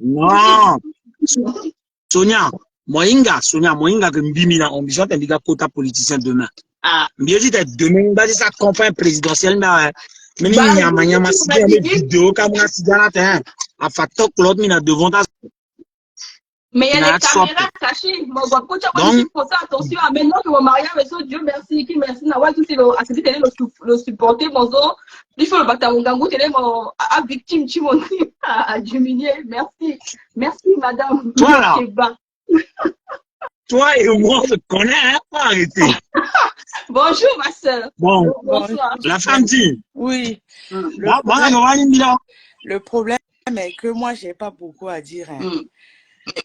non. Sonia, Moïnga, que Mbimina, on besoin d'un quota politicien demain. Bien dit, demain, bah, ça campagne présidentielle, mais il y a des vidéos comme on a dit là, à Fatok, l'autre, il a devant ta. Mais il y a les caméras cachées. Moi, je pense attention à maintenant que mon mariage, Dieu merci, qui merci, Nawal, tout c'est le supporter, mon zo. Il faut le battre, mon gangou, télé, mon victime, tu m'en dis, à diminuer. Merci. Merci, madame. Voilà. Toi et moi, on se connaît, hein, pas arrêter. Bonjour, ma soeur. Bon, bonsoir. La femme dit. Oui. Le problème est que moi, j'ai pas beaucoup à dire. Hein.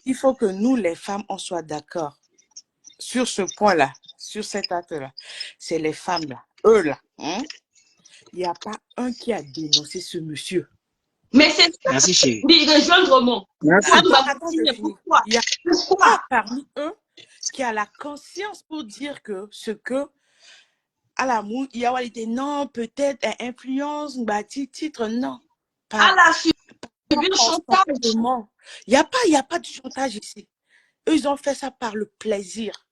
Il faut que nous, les femmes, on soit d'accord sur ce point-là, sur cet acte-là. C'est les femmes là, eux là. Hein? Il n'y a pas un qui a dénoncé ce monsieur. Mais c'est ça. Merci, chérie. Rejoindre moi. Pourquoi? Il y a pas parmi eux qui a la conscience pour dire que ce que à l'amour, il y a été non, peut-être influence, titre, non. Pas la chantage. Il n'y a pas de chantage ici. Eux, ils ont fait ça par le plaisir.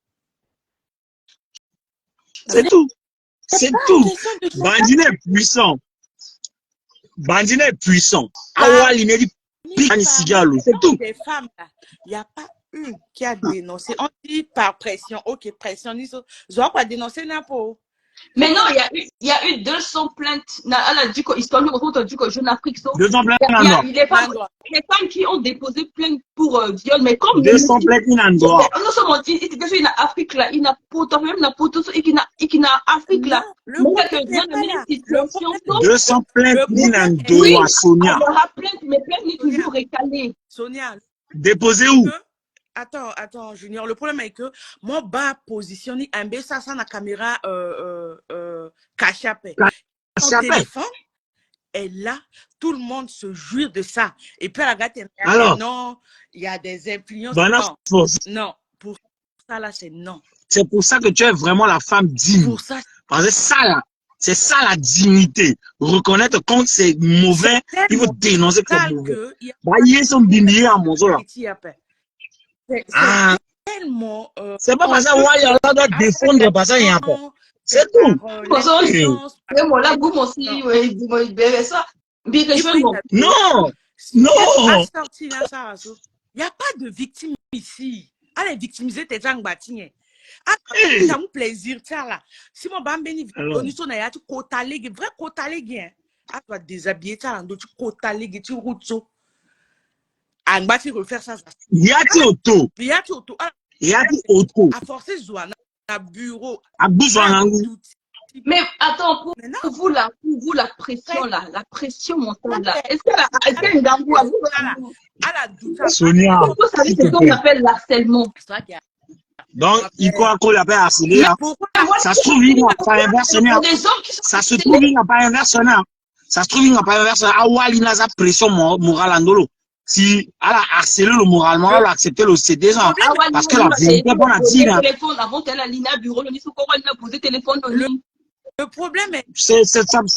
C'est tout. C'est tout. Bandine est puissant. Bandine est puissant. C'est tout. Des femmes, il n'y a pas une qui a dénoncé. On dit par pression. Ok, pression. Ils ont pas dénoncé n'importe. Mais non, il y a eu 200 plaintes. Elle a dit que histoire de dit que Jeune Afrique sont. 200 plaintes les femmes qui ont déposé plainte pour viol, mais comme 200 plaintes en droit. Nous sommes déjà une Afrique là, il n'a pas même la poteau et qui n'a Afrique là. Le 200 plaintes en droit, Sonia. Il y aura plainte, mais plainte n'est toujours récalée. Sonia. Déposé où? Attends, Junior. Le problème est que moi, bas positionné un peu ça la caméra cachapé. Son téléphone est là, tout le monde se jouit de ça. Et puis, la gâte, non, il y a des influences. Non, pour ça là, c'est non. C'est pour ça que tu es vraiment la femme digne. Pour ça. Parce que ça là, c'est ça la dignité. Reconnaître quand c'est mauvais, il faut dénoncer que c'est mauvais. Il son bimbier à mon là. C'est tellement. C'est pas parce que Wally doit défendre parce qu'il y a pas. C'est tout. Non! Non! Il n'y a pas de victime ici. Allez victimiser tes gens bâtis. Ça me plaisir, tiens là. Si mon bambini, on a tu côté vrai côté à toi déshabiller, tu as un tu côté tu routes. À refaire ça. Il y a tout auto. Il y a tout auto. Il y a tout auto. À forcer Zouana, à bureau. À besoin. Mais attends, pour vous la pression là, la pression mentale là, est-ce qu'elle a une gambou à vous? Sonia. C'est ce qu'on appelle l'harcèlement. Donc, il croit qu'on l'appelle harcelé. Ça se trouve, il n'a pas inversé. Ça se trouve, il n'a pas inversé. Ça se trouve, il n'a pas inversé. Ah, Wally n'a pas pression morale en dolo. Si elle a harcelé le moralement, elle a accepté le CD, parce que la vérité, on a dit. Avant qu'elle a ligne à bureau, elle a posé téléphone. Le problème est. C'est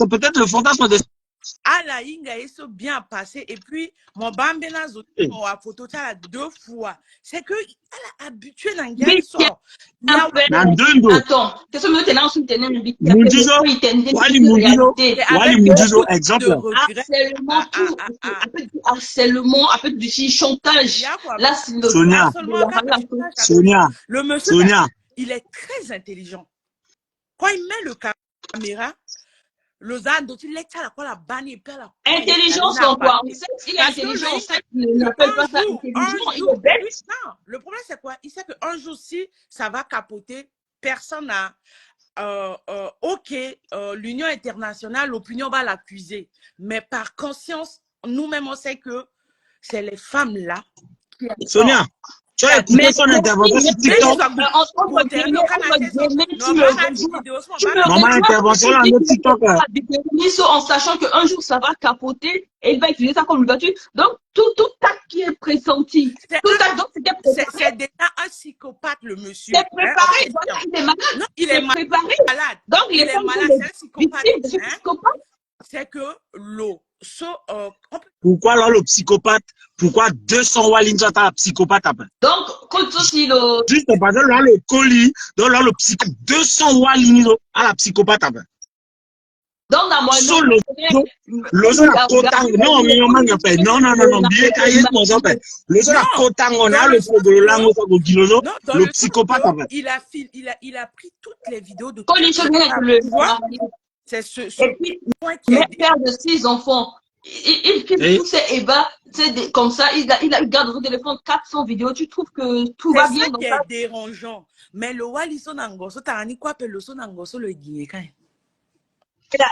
peut-être le fantasme de. La Inga est bien passé et puis mon bambina a photo ça 2 fois. C'est que elle a habitué dans le sort. Attends, qu'est-ce que tu es là en soutenant une victime? Wally Mudizo, exemple. Harcèlement, après du chantage. Là, Sonia, le monsieur, il est très intelligent. Quand il met le caméra, Lozano, tu l'as à la quoi la banni, puis la Intelligence en quoi? Il est intelligent, on sait qu'il n'appelle pas ça intelligent, il est bête. Non, le problème c'est quoi? Il sait qu'un jour, si ça va capoter, personne n'a. Ok, l'Union internationale, l'opinion va l'accuser. Mais par conscience, nous-mêmes, on sait que c'est les femmes là. Sonia, tu as écouté son intervention sur TikTok. Maman, intervention là, sur TikTok. En sachant qu'un jour ça va capoter et il va utiliser ça comme ouverture. Donc, tout acte qui est pressenti. C'est déjà un psychopathe, le monsieur. C'est préparé. Donc, il est malade. Non, il est préparé. Malade. Donc, il est malade. C'est un psychopathe. C'est que l'eau. Pourquoi alors le psychopathe? Pourquoi 200 walines à la psychopathe après? Donc, quand aussi le. Juste parce que là, le colis, donc là, le psychopathe, 200 walines à la psychopathe après. Donc, dans moi, le psychopathe après. Il a pris toutes les vidéos de. C'est ce point qui est père de 6 enfants. Il filme tous ces ébats, comme ça, il garde son téléphone 400 vidéos. Tu trouves que tout va bien dans ça? C'est ça qui est dérangeant. Mais le Waliso Nangoso, t'as dit quoi? Le son Nangoso, le guiné quand même. Il a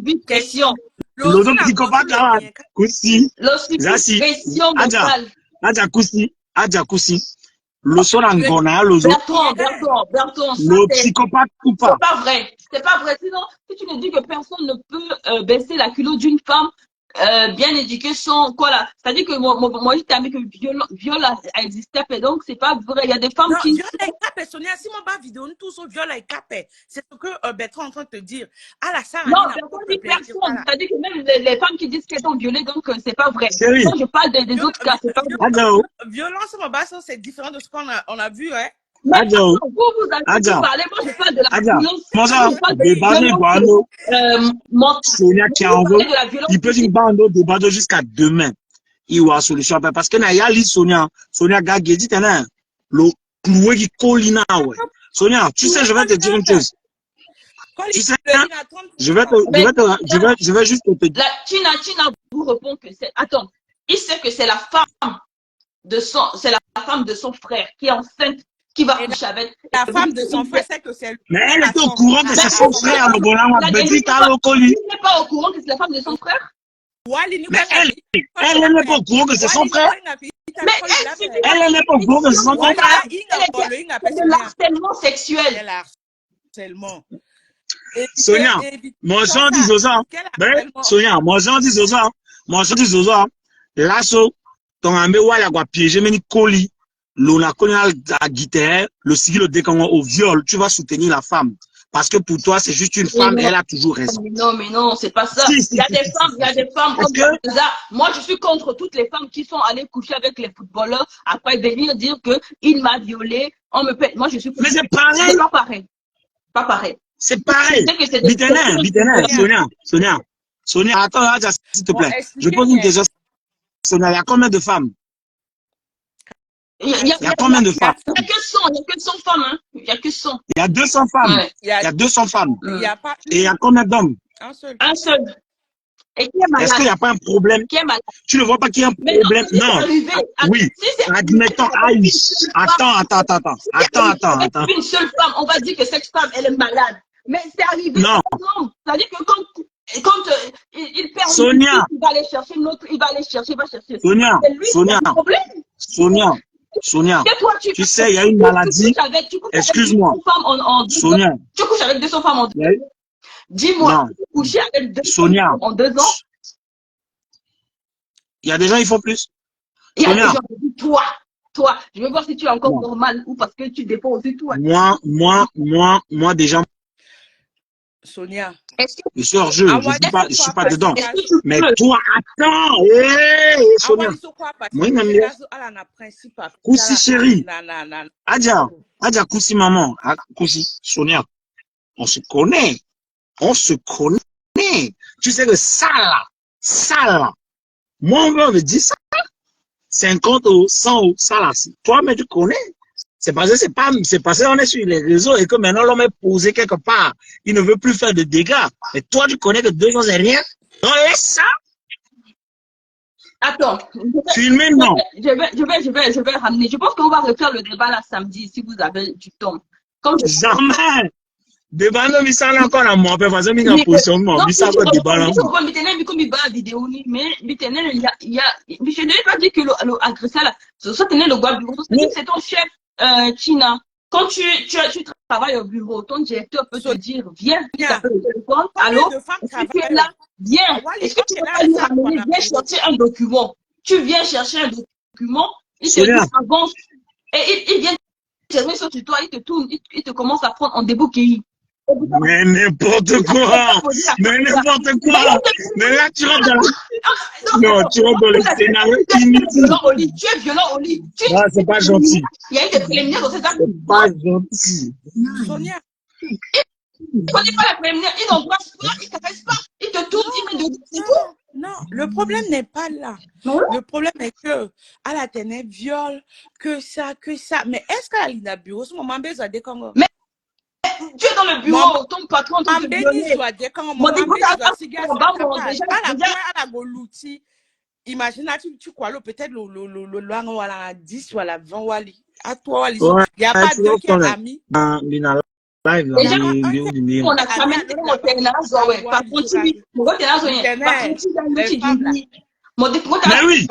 une question. Le psychopathe là, Koussi. Pression mentale. Adja Koussi. Le son Angona, le Bertrand, le psychopathe ou pas? C'est pas vrai. Sinon, si tu ne dis que personne ne peut baisser la culotte d'une femme bien éduquée sans quoi là. C'est-à-dire que moi j'étais avec que viol existait, donc c'est pas vrai. Il y a des femmes qui. Viol est capé, Sonia. Si mon bas vidéo, nous tous viol est capé. C'est ce que Bertrand est en train de te dire. À la salle. Non, Bertrand dit personne. C'est-à-dire que même les femmes qui disent qu'elles sont violées, donc c'est pas vrai. Chérie. Moi, je parle des autres cas. C'est pas vrai. Violence, mon bas, c'est différent de ce qu'on a vu, hein. Mais vous avez parlé, moi je parle de la violence. Sonia qui en veut, il peut une bande de débat jusqu'à demain. Il y a solution parce que na yali Sonia Gagé dit le cloué qui colina ouais. Sonia, tu sais je vais te dire une chose. Tu sais je vais juste te dire. La Tina vous répond que c'est attends, il sait que c'est la femme de son frère qui est enceinte. Qui va coucher avec la femme de son frère, c'est que c'est lui. Mais elle est au courant que c'est son frère, le bonhomme a petit à l'ocoli. Elle n'est pas au courant que c'est la femme de son frère. Mais elle n'est pas au courant que c'est son frère. Mais elle n'est pas au courant que c'est son frère. C'est de l'harcèlement sexuel. C'est l'harcèlement. Sonia, moi j'en dis aux gens. Sonia, moi j'en dis aux gens. Lasso, ton ami Walla va piéger, mais ni colis. L'on connaît la guitare, le sigle le décamant au viol, tu vas soutenir la femme. Parce que pour toi, c'est juste une femme, elle a toujours raison. Mais non, c'est pas ça. Il y a des femmes comme ça. Moi, je suis contre toutes les femmes qui sont allées coucher avec les footballeurs, après venir dire que il m'a violée, on me paie. Moi, je suis. Mais c'est pareil. C'est pas pareil. Pas pareil. C'est pareil. Sonia, attends, s'il te plaît. Je pose une question. Sonia, il y a combien de femmes? Il y a combien de femmes? Il n'y a que 100 femmes, hein. Il n'y a que 100. Il y a 200 femmes. Ouais. Il y a 200 femmes. Et il y a combien d'hommes? Un seul. Et qui est malade? Est-ce qu'il n'y a pas un problème? Qui est malade? Tu ne vois pas qu'il y a un problème? Non. Oui. Admettons, attends. Une seule femme, on va dire que cette femme, elle est malade. Mais c'est arrivé. Non. C'est-à-dire que quand il perd Sonia. il va aller chercher l'autre, il va chercher. Sonia, tu sais, il y a une maladie. Excuse-moi. Sonia. Tu couches avec 200 femmes en 2 ans. Dis-moi, tu couches avec 200 femmes en 2 ans. Il y a des gens, ils font plus. Il y a des gens qui disent, toi, je veux voir si tu es encore normal ou parce que tu dépends aussi toi. Moi, déjà. Sonia. Je suis hors jeu, je suis pas dedans. Mais toi, attends, Sonia. Moi, il m'a mis. Koussi, chérie. Adja, Koussi, maman. Koussi, Sonia. On se connaît. Tu sais que ça là. Moi, on me dit ça. 50 euros, 100 euros, ça là. Toi, mais tu connais. C'est parce que c'est parce qu'on est sur les réseaux et que maintenant l'homme est posé quelque part. Il ne veut plus faire de dégâts. Mais toi, tu connais que 2 ans, c'est rien. Non, laisse ça. Attends. Filmer, non. Je vais ramener. Je pense qu'on va refaire le débat là samedi si vous avez du temps. Jamais. Débat, non, mais ça, là, encore, la moi, parce que, il position, mais ça, quoi, débat, là. Mais, je ne vais pas dire que l'agresseur, là, ça tenait le bureau, c'est ton chef, Tina. Quand tu travailles au bureau, ton directeur peut te dire, viens, tu t'appelles le téléphone, allô, est-ce que tu es là? Viens. Est-ce que tu peux pas lui ramener, viens chercher un document. Tu viens chercher un document, il te dit, avance, et il vient tirer sur toi, il te tourne, il te commence à prendre en débouquille. Mais n'importe quoi! Mais n'importe quoi! Mais là, tu rentres dans non, tu rentres dans le scénario inutile. Tu es violent au lit. Ah, c'est pas gentil. Il y a eu des préliminaires dans cette affaire. C'est pas gentil. Sonia. Il ne connaît pas la préliminaire. Il n'embrasse pas, il ne caresse pas. Il te tourne, il met de c'est tout. Non, le problème n'est pas là. Le problème est que à la télé, viol, que ça. Mais est-ce qu'à la bureau, ce moment, besoin de Congo? Mais tu es dans le bureau, ton patron te dit. Imagine, tu crois peut-être le à la 10 ou à la 20 wali. À toi, il n'y a pas deux qui sont amis. On a quand même mon ténaz, ouais. Par contre, mon ténaz, mais oui.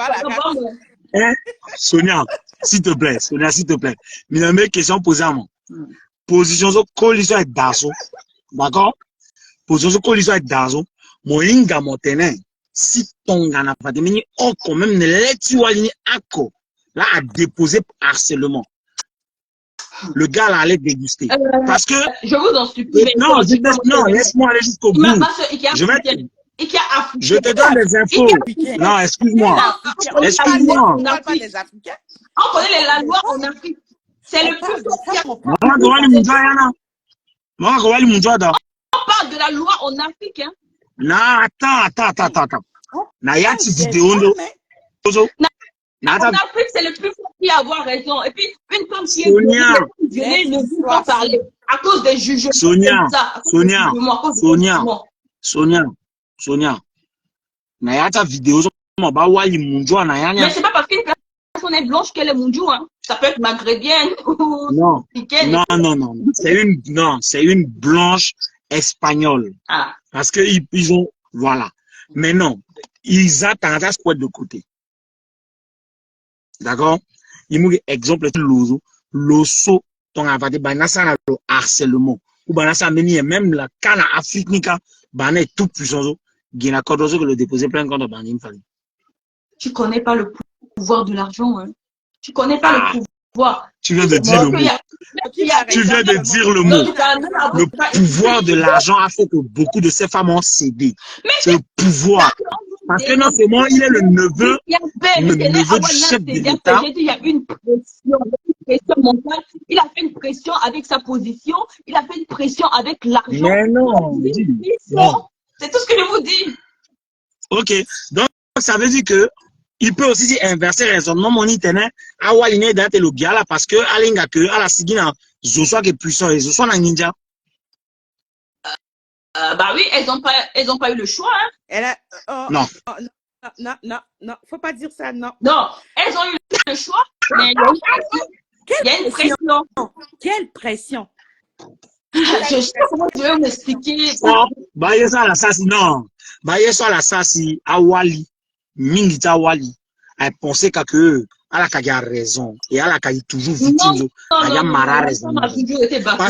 Sonia, s'il te plaît. Mais la même question posée à moi. Position de coalition avec Dazo. D'accord? Position de coalition avec Dazo. Mon inga montenay. Si ton gars n'a pas de mini, on quand même ne l'est-tu aligné à quoi? Là, à déposer harcèlement. Le gars là allait déguster. Parce que. Je vous en supplie. Non, laisse-moi aller jusqu'au bout. Je te donne des infos. Non, excuse-moi. Excuse-moi. On connaît la loi en Afrique. C'est le plus fort. On parle de la loi en Afrique. Hein. Non, attends. Nayati vidéo. En Afrique, c'est le plus fort qui a avoir raison. Et puis, une femme qui est violée ne veut pas parler à cause des juges. Sonia. Nayata vidéo. Mais c'est pas parce qu'une personne est blanche qu'elle est moundjou, hein. Ça peut être maghrébienne ou non. C'est une blanche espagnole. Ah. Parce que ils ont voilà. Mais non, ils attendent à ce quoi de côté. D'accord? Il me dit exemple l'osso ton avade banasa le harcèlement ou banasa meni même la cana africaine bané tout puissant gina kodozo que le déposer plein contre banim fali. Tu connais pas le pouvoir de l'argent, hein. Tu connais pas le pouvoir. Tu viens de dire le mot. Tu viens de dire le mot. Le pouvoir de l'argent a fait que beaucoup de ces femmes ont cédé. C'est le pouvoir. Parce que non seulement il est le neveu du chef de l'État. Il y a une pression mentale. Il a fait une pression avec sa position. Il a fait une pression avec l'argent. Mais non. C'est tout ce que je vous dis. Ok. Donc, ça veut dire que il peut aussi inverser le raisonnement mon internet à waline date le gala parce que alinga que à la sigina zosoa qui est puissant et zosoa na ninja. Bah oui, elles ont pas eu le choix, hein. Non, faut pas dire ça, non. Non, elles ont eu le choix, mais il y a une pression. Quelle pression? Je sais comment je vais m'expliquer. Bah il y a ça la sasi non. Bah il y a ça la sasi à Wali. Mingita Wali, elle pensait que elle a raison et elle a toujours victime. Elle a marre raison. Parce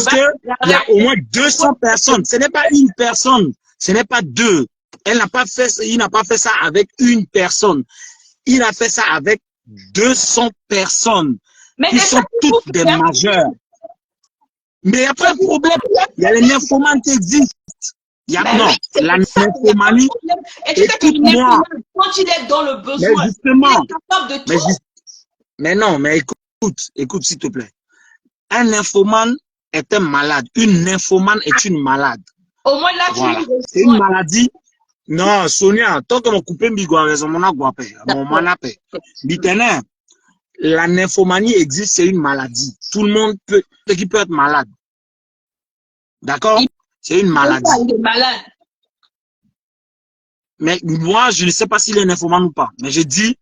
que il y a au moins 200 personnes. Ce n'est pas une personne, ce n'est pas deux. Il n'a pas fait ça avec une personne. Il a fait ça avec 200 personnes. Mais qui sont toutes des majeurs. Mais il n'y a pas de problème. Il y a les nymphomanes qui existent. Non, la nymphomanie, écoute-moi. Quand il est dans le besoin, mais justement, il est capable de tout. Mais non, mais écoute s'il te plaît. Un nymphomane est un malade. Une nymphomane est une malade. Au moins là, voilà. C'est une maladie. Non, Sonia, tant que mon coupé m'y guape, mon guape, mon manapé. Bitene, la nymphomanie existe, c'est une maladie. Tout le monde peut, qui peut être malade. D'accord? C'est une maladie. Il est malade. Mais moi, je ne sais pas s'il est nymphomane ou pas. Mais je dis,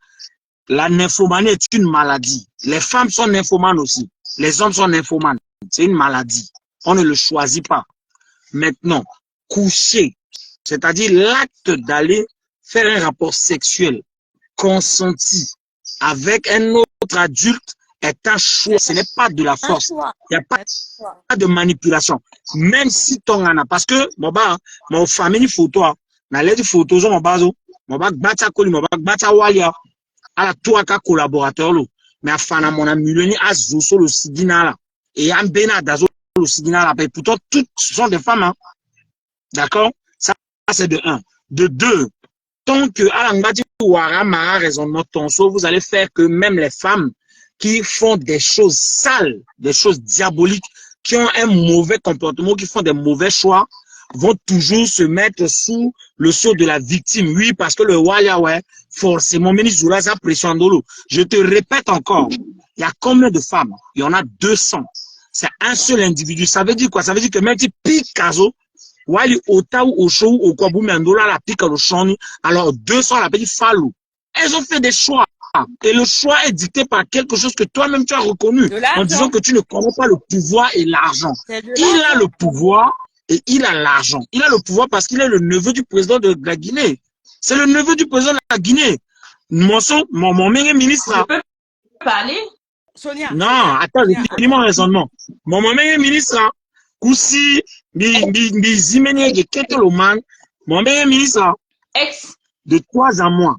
la nymphomanie est une maladie. Les femmes sont nymphomanes aussi. Les hommes sont nymphomanes. C'est une maladie. On ne le choisit pas. Maintenant, coucher, c'est-à-dire l'acte d'aller faire un rapport sexuel consenti avec un autre adulte est un choix. Ce n'est pas de la force. Il n'y a pas de manipulation. Même si ton en a. Parce que, mon famille photo, na les photos, mon bazo, mon bak bata koli, mon bak bata walia, à la toi ka collaborateur lo. Mais à fana mon amuleni à zoso le sigina là. Et à bena dazo le sigina là. Et pourtant, toutes sont des femmes, hein. D'accord? Ça, c'est de un. De deux, tant que à l'angati ouara ma raisonnement tonso, vous allez faire que même les femmes qui font des choses sales, des choses diaboliques, qui ont un mauvais comportement, qui font des mauvais choix, vont toujours se mettre sous le sceau de la victime. Oui, parce que le Waya, ouais, forcément, sa pression de l'eau. Je te répète encore, il y a combien de femmes? Il y en a 200. C'est un seul individu. Ça veut dire quoi? Ça veut dire que même si pique caso, Wali ota ou au show ou quoi boumèndola la pique au choni, alors 200 la petite falou. Elles ont fait des choix. Et le choix est dicté par quelque chose que toi-même tu as reconnu en disant que tu ne connais pas le pouvoir et l'argent. Il a le pouvoir et il a l'argent. Il a le pouvoir parce qu'il est le neveu du président de la Guinée. C'est le neveu du président de la Guinée. Mon ministre. Je peux parler? Sonia. Non, attends, je finis mon raisonnement. Mon ministre, Koussi, Zimene, mon ministre, Ex. de 3 à moi.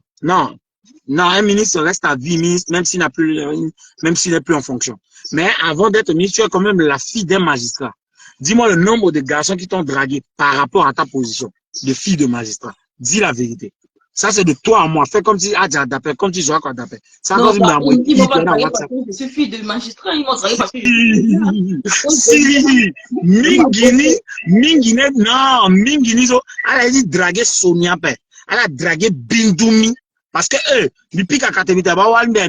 Non, un ministre reste à vie ministre, même s'il n'est plus en fonction. Mais avant d'être ministre, tu es quand même la fille d'un magistrat. Dis-moi le nombre de garçons qui t'ont dragué par rapport à ta position de fille de magistrat. Dis la vérité. Ça, c'est de toi à moi. Fais comme si Adja d'appel, comme si Joa d'appel. Ça, Non, ils m'ont pas dragué parce que je suis fille de magistrat. Ils m'ont dragué parce que si, Mingine, non, Mingine, elle a dit draguer Sonia, elle a dragué Bindoumi. Parce que eux, depuis qu'à Katemita,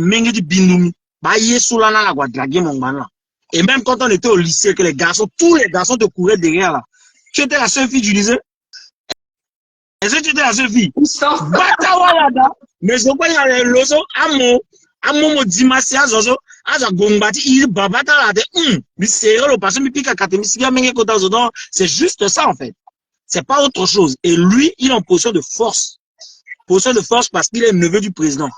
Mingi dit Bindoumi. Yesoulana la gua draguer mon man là. Et même quand on était au lycée, que les garçons, tous les garçons te couraient derrière là. Tu étais la seule fille du lycée? Est-ce que tu étais la seule fille? Batawalada. Mais je crois qu'il y a le loso, amo dimasia zozo, aja gongbati, il babata la de, mais c'est le passé, mais pique à Katemisia, c'est juste ça en fait. C'est pas autre chose. Et lui, il est en position de force. Position de force parce qu'il est neveu du président.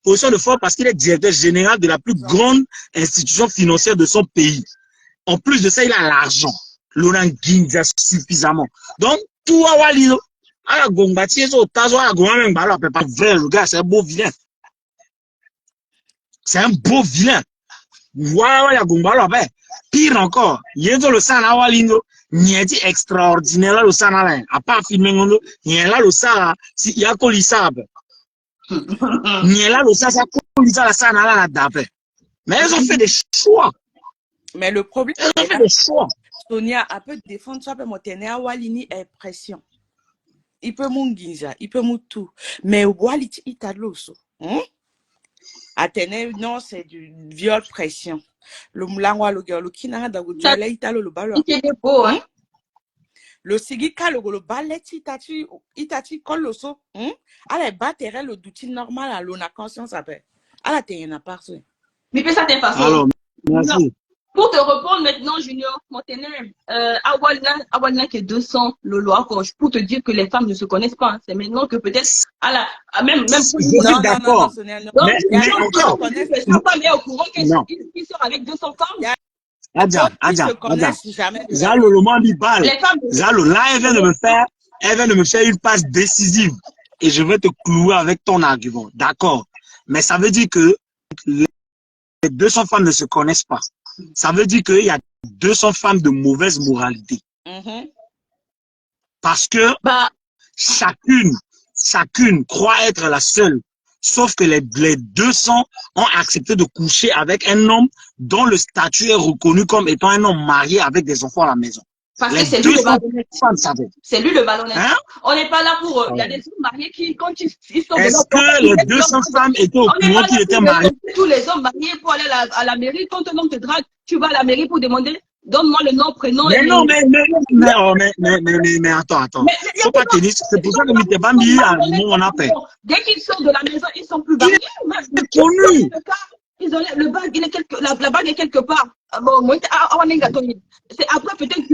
Position de force parce qu'il est directeur général de la plus grande institution financière de son pays. En plus de ça, il a l'argent. Laurent Guindia suffisamment. Donc, tout à Walilo, à la Gongbati, le gars, c'est un beau vilain. C'est un beau vilain. Voilà, pire encore, il y a le sang à Walindo, il y a dit extraordinaire le sang à l'un. À part filmer, il y a là le sang, il y a colisable. Il y a là le sang, ça colisable la sang à la d'après. Mais elles ont fait des choix. Mais le problème, elles ont fait des choix. Sonia, a peut défendre ça, peut monter à Walini est pression. Il peut m'unginja, il peut tout. Mais Waliti italoso. Atene, non, c'est du viol pression. Le mlangwa le gars, le kinanga da gudjala italo le balo. Il est beau, hein. Le sigika le ballet itati koloso. Ale battere le doutil normal à l'on a conscience après. ala te n'a pas ça. Mais ça t'est façon. Alors, merci. Non. Pour te répondre maintenant, Junior Montenegro, Awalna qui est 200 le loi pour te dire que les femmes ne se connaissent pas. Hein. C'est maintenant que peut-être même je suis d'accord. Mais encore, je ne pas bien au courant qu'ils sont avec 200 femmes. Adja. Zalo le mandi balle. Zalo là elle vient de me faire une passe décisive et je vais te clouer avec ton argument. D'accord. Mais ça veut dire que les 200 femmes ne se connaissent pas. Ça veut dire qu'il y a 200 femmes de mauvaise moralité. Parce que chacune croit être la seule. Sauf que les 200 ont accepté de coucher avec un homme dont le statut est reconnu comme étant un homme marié avec des enfants à la maison. Parce que Les c'est lui le 200 malhonnête. femmes savaient. C'est lui le malhonnête. Hein? On n'est pas là pour... Il y a des hommes mariés qui, quand ils sont Est-ce dedans, que les 200 femmes étaient au on n'est courant pas là qu'il était pour marié? dénoncer tous les hommes mariés pour aller à la mairie. Quand un homme te drague, tu vas à la mairie pour demander, donne-moi le nom, prénom Mais et non, mais attends. mais Faut pas tenir. C'est pour ça que Miteba mis à nous on appelle. dès qu'ils sortent de la maison, ils sont plus Il mariés. est connu. Ils ont le bague, la bague est quelque part. Bon, moi, c'est après peut-être que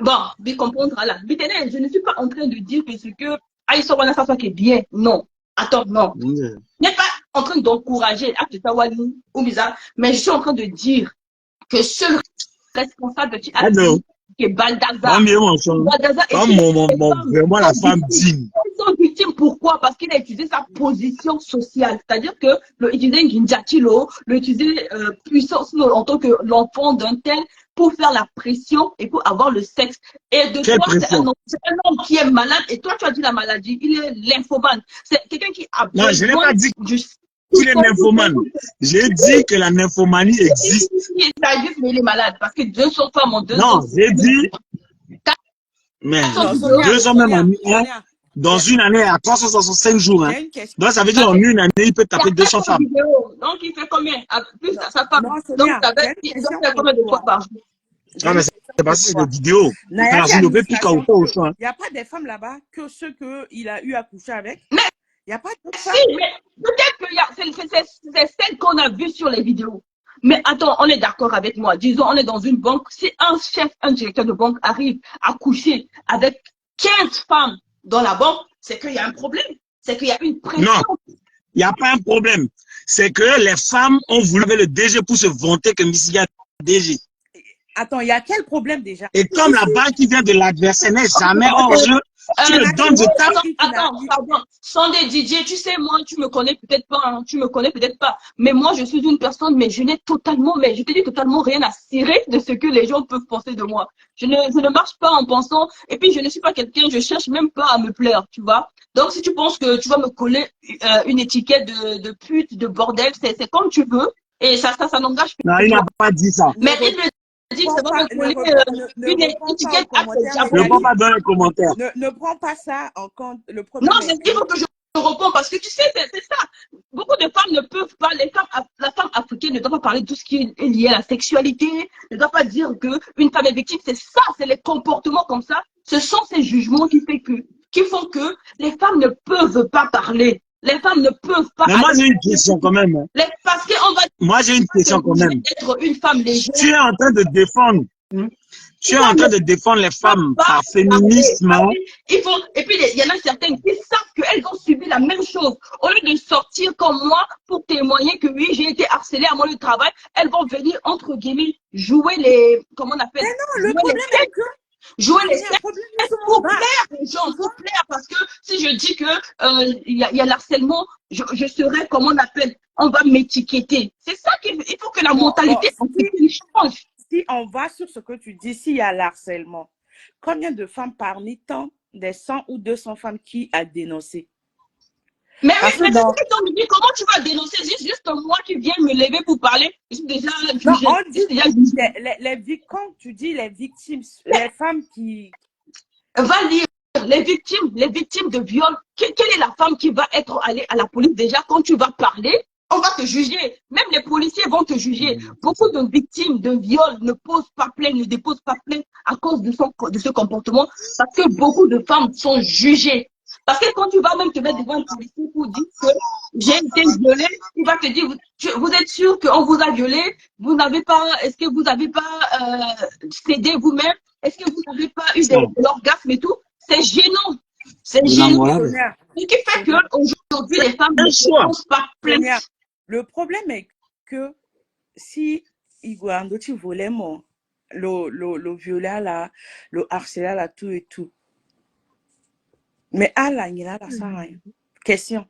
bon, vous comprendre là. Je ne suis pas en train de dire que ce que ils sont en affaire qui est bien. Non. Attends, non. Je n'ai pas en train d'encourager Tawali ou bizarre, mais je suis en train de dire que seul responsable de qui est Baldassar. Baldassar est vraiment la femme digne. Ils sont victimes, pourquoi? Parce qu'il a utilisé sa position sociale. C'est-à-dire que utiliser Ginjatilo, utiliser puissance en tant que l'enfant d'un tel pour faire la pression et pour avoir le sexe. Et de toi, c'est un homme qui est malade et toi, tu as dit la maladie. Il est lymphomane. C'est quelqu'un qui a Non, je n'ai pas dit qu'il est nymphomane. J'ai dit que la nymphomanie existe. Mais il est malade parce que 200 femmes en 2 ans. Non, j'ai dit. Mais 200 même en dans une année à 365 jours. Hein. Donc ça veut dire en une année, il peut taper 200 femmes. Donc il fait combien? Plus sa femme. Donc ça veut dire qu'il doit faire combien de fois par jour? Non, mais c'est parce que c'est des vidéos. Il n'y a pas des femmes là-bas que ceux qu'il a eu à coucher avec. Mais il n'y a pas de femmes. Si, mais peut-être que c'est celle qu'on a vue sur les vidéos. Mais attends, on est d'accord avec moi. Disons, on est dans une banque. Si un chef, un directeur de banque arrive à coucher avec 15 femmes dans la banque, c'est qu'il y a un problème. C'est qu'il y a une pression. Non, il n'y a pas un problème. C'est que les femmes ont voulu le DG pour se vanter que Missy a DG. Attends, il y a quel problème déjà? Et comme la banque qui vient de l'adversaire n'est jamais hors jeu, tu le donnes de ta... Attends, pardon. Sondé Didier, tu sais, moi, tu me connais peut-être pas, hein, tu me connais peut-être pas. Mais moi, je suis une personne, mais je n'ai totalement, mais je te dis totalement rien à cirer de ce que les gens peuvent penser de moi. Je ne marche pas en pensant, et puis je ne suis pas quelqu'un, je cherche même pas à me plaire, tu vois. Donc, si tu penses que tu vas me coller une étiquette de pute, de bordel, c'est comme tu veux, et ça n'engage pas. Non, il n'a pas dit ça. Mais il me dit, ça va me coller une étiquette à ne prends pas dans les commentaires. Ne prends pas ça en compte. Le premier non, c'est ce qu'il faut que je réponds parce que tu sais, c'est ça. Beaucoup de femmes ne peuvent pas, la femme africaine ne doit pas parler de tout ce qui est lié à la sexualité, ne doit pas dire qu'une femme est victime. C'est ça, c'est les comportements comme ça. Ce sont ces jugements qui font que les femmes ne peuvent pas parler. Les femmes ne peuvent pas. Mais moi, j'ai une question quand même. Parce qu'on va. Moi, j'ai une question quand même. Être une femme légère. Tu es en train de défendre. Tu es en train de défendre les femmes par féminisme. Et puis, il y en a certaines qui savent qu'elles ont subi la même chose. Au lieu de sortir comme moi pour témoigner que oui, j'ai été harcelée à mon lieu de travail, elles vont venir, entre guillemets, jouer les. Comment on appelle? Mais non, le problème est que. Jouer les scènes pour plaire aux gens, pour plaire, parce que si je dis que il y a l'harcèlement, je serais, comment on appelle, on va m'étiqueter. C'est ça qu'il faut que la mentalité change. Si on va sur ce que tu dis, s'il y a l'harcèlement, combien de femmes parmi tant des 100 ou 200 femmes qui a dénoncé? Mais oui, mais comment tu vas dénoncer? Juste moi qui viens me lever pour parler. Je suis déjà jugée. Non, on dit, quand tu dis les victimes, les femmes qui... Va lire les victimes de viol. Quelle est la femme qui va être allée à la police déjà quand tu vas parler? On va te juger. Même les policiers vont te juger. Beaucoup de victimes de viol ne posent pas plainte, ne déposent pas plainte à cause de ce comportement. Parce que beaucoup de femmes sont jugées. Parce que quand tu vas même te mettre devant un policier pour dire que j'ai été violée, il va te dire, vous êtes sûr qu'on vous a violé? Vous n'avez pas, est-ce que vous n'avez pas cédé vous-même? Est-ce que vous n'avez pas eu de l'orgasme et tout? C'est gênant. C'est gênant. Ce qui fait qu'aujourd'hui, les femmes ne posent pas plainte. Le problème est que si Iguando, tu voulais le violer là, le harceler là, tout et tout. Mais à la ça rien. Question.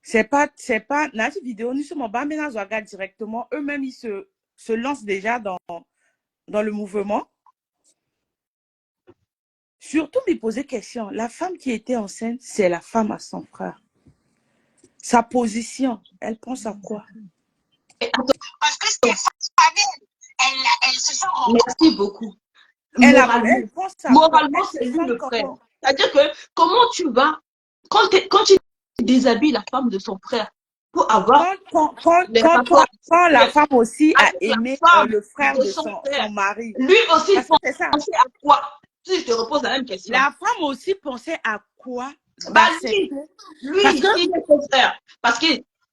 C'est pas, dans cette vidéo, nous sommes pas maintenant regarde directement. Eux-mêmes, ils se lancent déjà dans le mouvement. Surtout, me poser question. La femme qui était enceinte, c'est la femme à son frère. Sa position, elle pense à quoi? Parce que c'est elle se sent. Merci beaucoup. moralement. pense à Moralement, elle c'est se lui sent le frère. comment? C'est-à-dire que comment tu vas, quand tu déshabilles la femme de son frère pour avoir les rapports Quand la sexuels femme aussi a avec la aimé femme le frère de de son frère, son mari. lui aussi Parce que c'est ça. pensait à quoi? Si je te repose la même question. La femme aussi pensait à quoi Bah d'accepter? lui, Parce que il est son frère. Parce que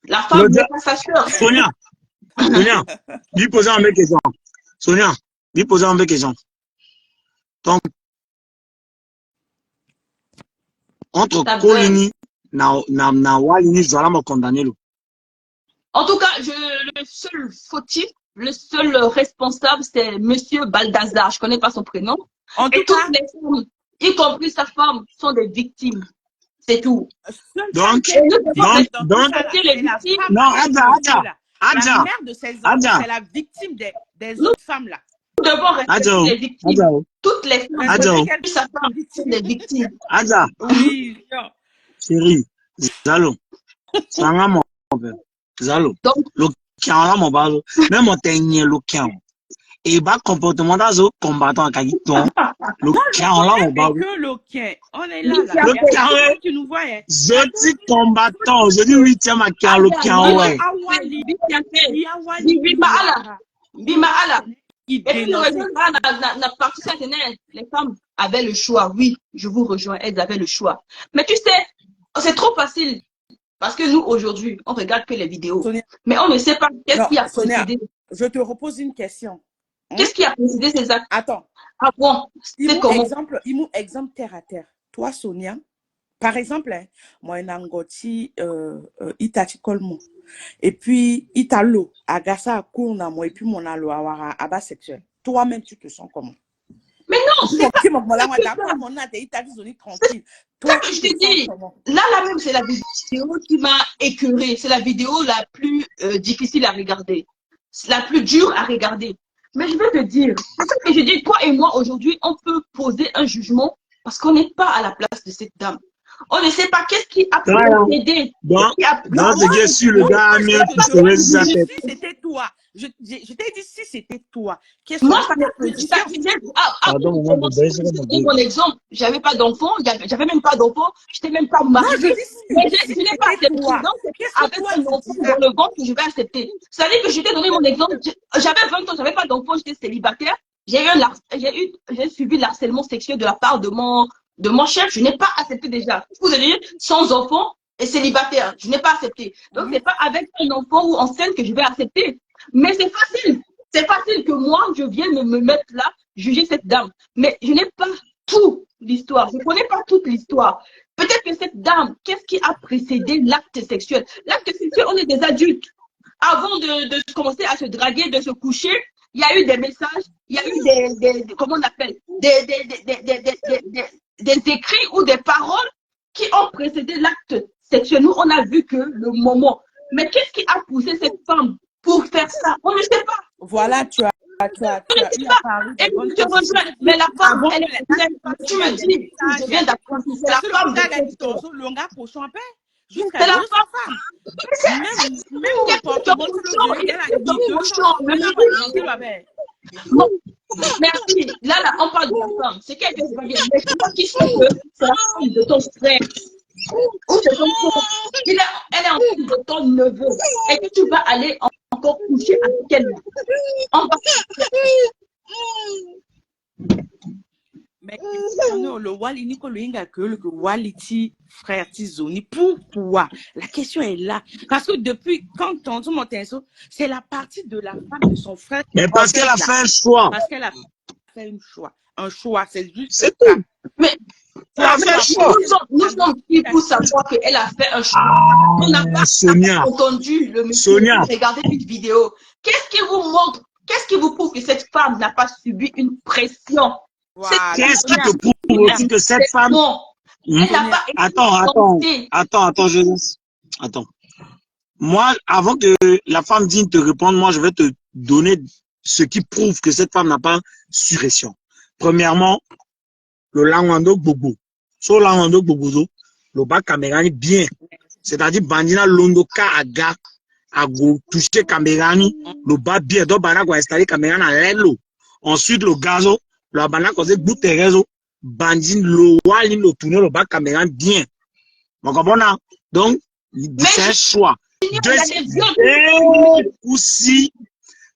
la femme n'est pas sa soeur. Sonia, lui poser une vraie question. Sonia, lui poser une vraie question. Donc, entre Kolini na Walini, je dois me condamner. En tout cas, le seul fautif, le seul responsable, c'est Monsieur Baldassar. Je connais pas son prénom. en Et tout toutes cas, les femmes, y compris sa femme, sont des victimes. C'est tout. Donc, c'est la femme. Non, Adja. La mère de ses enfants, c'est la victime des autres femmes là. Nous devons respecter les victimes. Toutes les femmes, sa femme, sont des victimes. Adja. Oui. Chérie, Zalo. C'est un mon père. Zalo. Le kian mon balo. Même mon tenir le kian. Et bah comportement dans combattant à Kagiton. Le kian là mon balo. Que le kian. On est là. Le kian. Tu nous vois. Je dis combattant. Je dis 8e à kian le kian ouais. Bimala. Et puis la partie centenaire, les femmes avaient le choix. Oui, je vous rejoins, elles avaient le choix. Mais tu sais, c'est trop facile. Parce que nous, aujourd'hui, on regarde que les vidéos. Sonia, mais on ne sait pas qu'est-ce qui a précédé. Je te repose une question. Qu'est-ce qui a précédé ces actes? Attends. Ah bon, c'est comment? Exemple terre à terre. Toi, Sonia, par exemple, moi, Nangoti, Itachi Kolmo. Et puis, Italo, Agasa, Kuna, moi, et puis mon alo, Aba sexuel. Toi-même, tu te sens comment? Mais non, c'est pas Toi, je te dis, là même, c'est la vidéo qui m'a écœurée. C'est la vidéo la plus difficile à regarder. C'est la plus dure à regarder. Mais je veux te dire, c'est ça que je dis, toi et moi, aujourd'hui, on peut poser un jugement parce qu'on n'est pas à la place de cette dame. On ne sait pas qu'est-ce qui a précédé. Dans ce gars sur le gars, c'était toi. Je t'ai dit si c'était toi. Moi, mon exemple, j'avais pas d'enfant, j'avais même pas d'enfant, je n'étais même pas mariée. Je n'ai pas accepté. Donc, avec un enfant dans le ventre que je vais accepter. C'est-à-dire que je t'ai donné mon exemple. J'avais 20 ans, j'avais pas d'enfant, j'étais célibataire. J'ai subi le harcèlement sexuel de la part de mon chef. Je n'ai pas accepté déjà. Vous allez dire, sans enfant et célibataire, je n'ai pas accepté. Donc, c'est pas avec un enfant ou enceinte que je vais accepter. Mais c'est facile. C'est facile que moi, je vienne me mettre là, juger cette dame. Mais je n'ai pas toute l'histoire. Je ne connais pas toute l'histoire. Peut-être que cette dame, qu'est-ce qui a précédé l'acte sexuel? L'acte sexuel, on est des adultes. Avant de commencer à se draguer, de se coucher, il y a eu des messages, il y a eu comment on appelle, des écrits ou des paroles qui ont précédé l'acte sexuel. Nous, on a vu que le moment. Mais qu'est-ce qui a poussé cette femme pour faire ça? On ne sait pas. Voilà, tu as parlé. Et puis, je rejoins. Mais la femme, elle est. Tu me dis, je viens d'apprendre. C'est la femme. C'est la femme. Merci. Là, on parle de la femme. C'est qu'elle est mais c'est pas qui sait que c'est la femme de ton frère. Ou c'est ton frère. Elle est en train de ton neveu. Et que tu vas aller encore coucher avec elle. Mais le Wali Nicolinga que le Waliti frère Tizoni, pourquoi? La question est là. Parce que depuis quand Tonton Montenso, c'est la partie de la femme de son frère. Mais parce qu'elle a fait un choix. Parce qu'elle a fait un choix. Un choix, c'est juste c'est tout. Mais nous sommes qui pour savoir qu'elle a fait un choix. On n'a pas entendu le monsieur regarder une vidéo. Qu'est-ce qui vous montre? Qu'est-ce qui vous prouve que cette femme n'a pas subi une pression? Voilà. Qu'est-ce qui te prouve aussi que cette femme... Attends, Joseph. Attends. Moi, avant que la femme digne te répondre, moi, je vais te donner ce qui prouve que cette femme n'a pas suression. Premièrement, le Langwando Bobo. Sur le Langwando Bobo, le bas Kamérani bien. C'est-à-dire, Bandina Londoka Aga, Ago, toucher Kamérani, le bas bien. Donc, Bana va installer Kamérani à l'eau. Ensuite, le gazo, La banane cause bout tes réseaux. Bandine, le wall, le tourner le bas caméra bien. Vous comprenez? Donc, c'est un choix.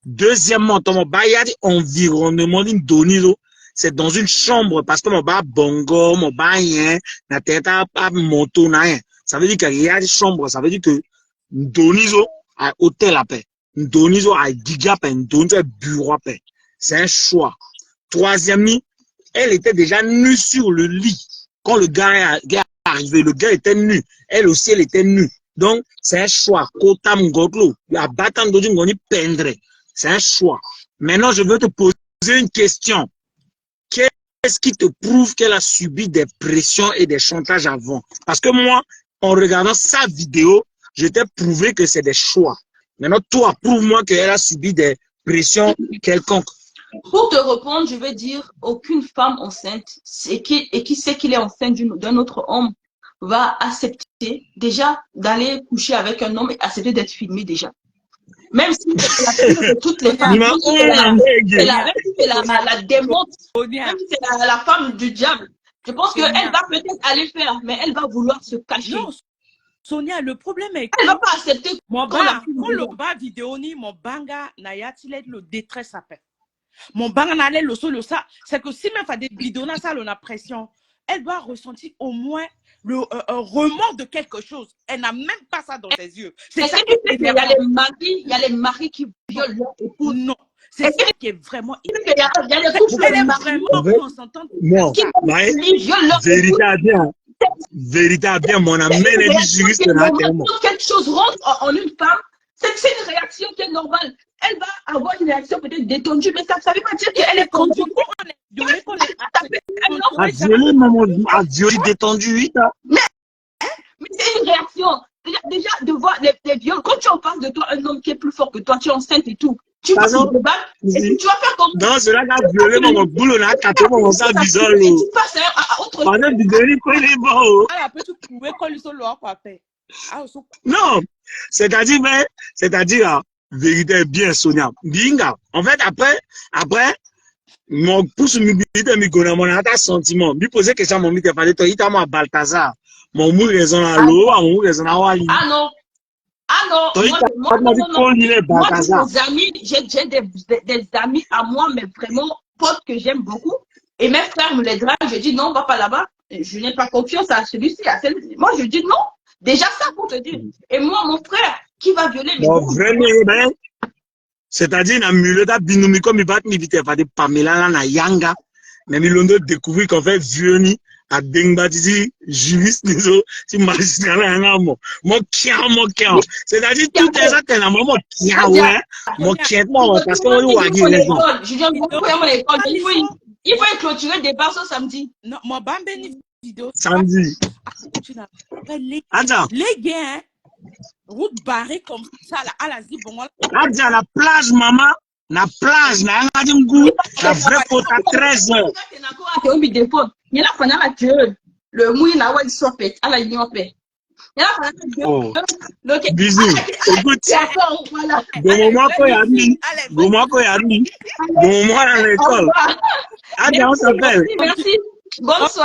Deuxièmement, ton bayad environnement d'Indoniso, c'est dans une chambre parce que mon bas bongo, mon bas rien, la tête pas moto, rien. Ça veut dire qu'il y a des chambres, ça veut dire que Ndoniso a hôtel à paix. Ndoniso a giga paix, Ndoniso a bureau à paix. C'est un choix. Troisièmement, elle était déjà nue sur le lit. Quand le gars est arrivé, le gars était nu. Elle aussi, elle était nue. Donc, c'est un choix. Kotam Goglo, la bataille de Ngoni pendre. C'est un choix. Maintenant, je veux te poser une question. Qu'est-ce qui te prouve qu'elle a subi des pressions et des chantages avant? Parce que moi, en regardant sa vidéo, je t'ai prouvé que c'est des choix. Maintenant, toi, prouve-moi qu'elle a subi des pressions quelconques. Pour te répondre, je vais dire, aucune femme enceinte et qui sait qu'il est enceinte d'un autre homme va accepter déjà d'aller coucher avec un homme et accepter d'être filmé déjà. Même si c'est la pire de toutes les femmes, même si c'est la démonte, même si c'est la femme du diable, je pense qu'elle va peut-être aller faire, mais elle va vouloir se cacher. Non, Sonia, le problème est que elle va pas accepter. Quand le bas vidéo ni mon banga n'ayati le détresse à peine. Mon banga n'allait le sol ça, c'est que si même fait des vidéos dans ça, on a pression, elle doit ressentir au moins un remords de quelque chose. Elle n'a même pas ça dans ses yeux. C'est ça il y a les maris qui violent leur épouse. Non, c'est ça qui est vraiment. Il y a les couples elle est vraiment consentante. Non, vérité à bien. Vérité à bien, mon ami, elle est juriste là. Quand quelque chose rentre en une femme, c'est une réaction qui est normale. Elle va avoir une réaction peut-être détendue, mais ça ne veut pas dire qu'elle est conduite. À violer, maman, à violer détendue, oui. Mais c'est une réaction. Déjà, de voir les viols, quand tu en parles de toi, un homme qui est plus fort que toi, tu es enceinte et tout, tu vas te battre et tu vas faire comme. Non, c'est là qu'a violé mon boulot, là, qu'a fait mon sang bizarre. Et tu passes à autre chose. Par exemple, du délit, il est bon. Ah, peut-tu prouver qu'on lui sonne quoi faire? Non, c'est-à-dire, vérité bien, Sonia. Binga. En fait, après, mon pouce m'ibite, mi gona, mon ata sentiment. Mi poser question, mon mi te fallait, toi, il t'a moi Balthazar. Mon mou raison à l'eau, mon mou raison à Wali. Ah non. Ah non. Moi, des amis, j'ai des amis à moi, mais vraiment, potes que j'aime beaucoup. Et mes frères me les draguent, je dis non, on va pas là-bas. Je n'ai pas confiance à celui-ci, à celle-ci. Moi, je dis non. Déjà ça pour te dire. Et moi, mon frère, qui va violer mes bon, vraiment, ben, c'est-à-dire, na muleta binumi comme il bat mi vite fa de Pamela là na Yanga, mais mi londo découvrir qu'en fait vioni à Dengba disi juriste nizo si magistrat là ngamo. Mon kia. C'est-à-dire tout les autres là mon kia ouais. Mon kia moi parce que on wagi raison. Je viens beaucoup à mon école. Il faut clôturer des débat ce samedi. Non, moi bambeni vidéo samedi. Attends. Les gars, route barrée comme ça, là, à la zibon. Adja, la plage, maman. La plage, la vraie faute à 13 heures. Il y a la le mouille là où il soit fait, à la union paix. Oh. Bisous. Écoute, bon moment qu'on y a mis, bon moment à l'école. Adja, on s'appelle. Merci. Bonne soirée.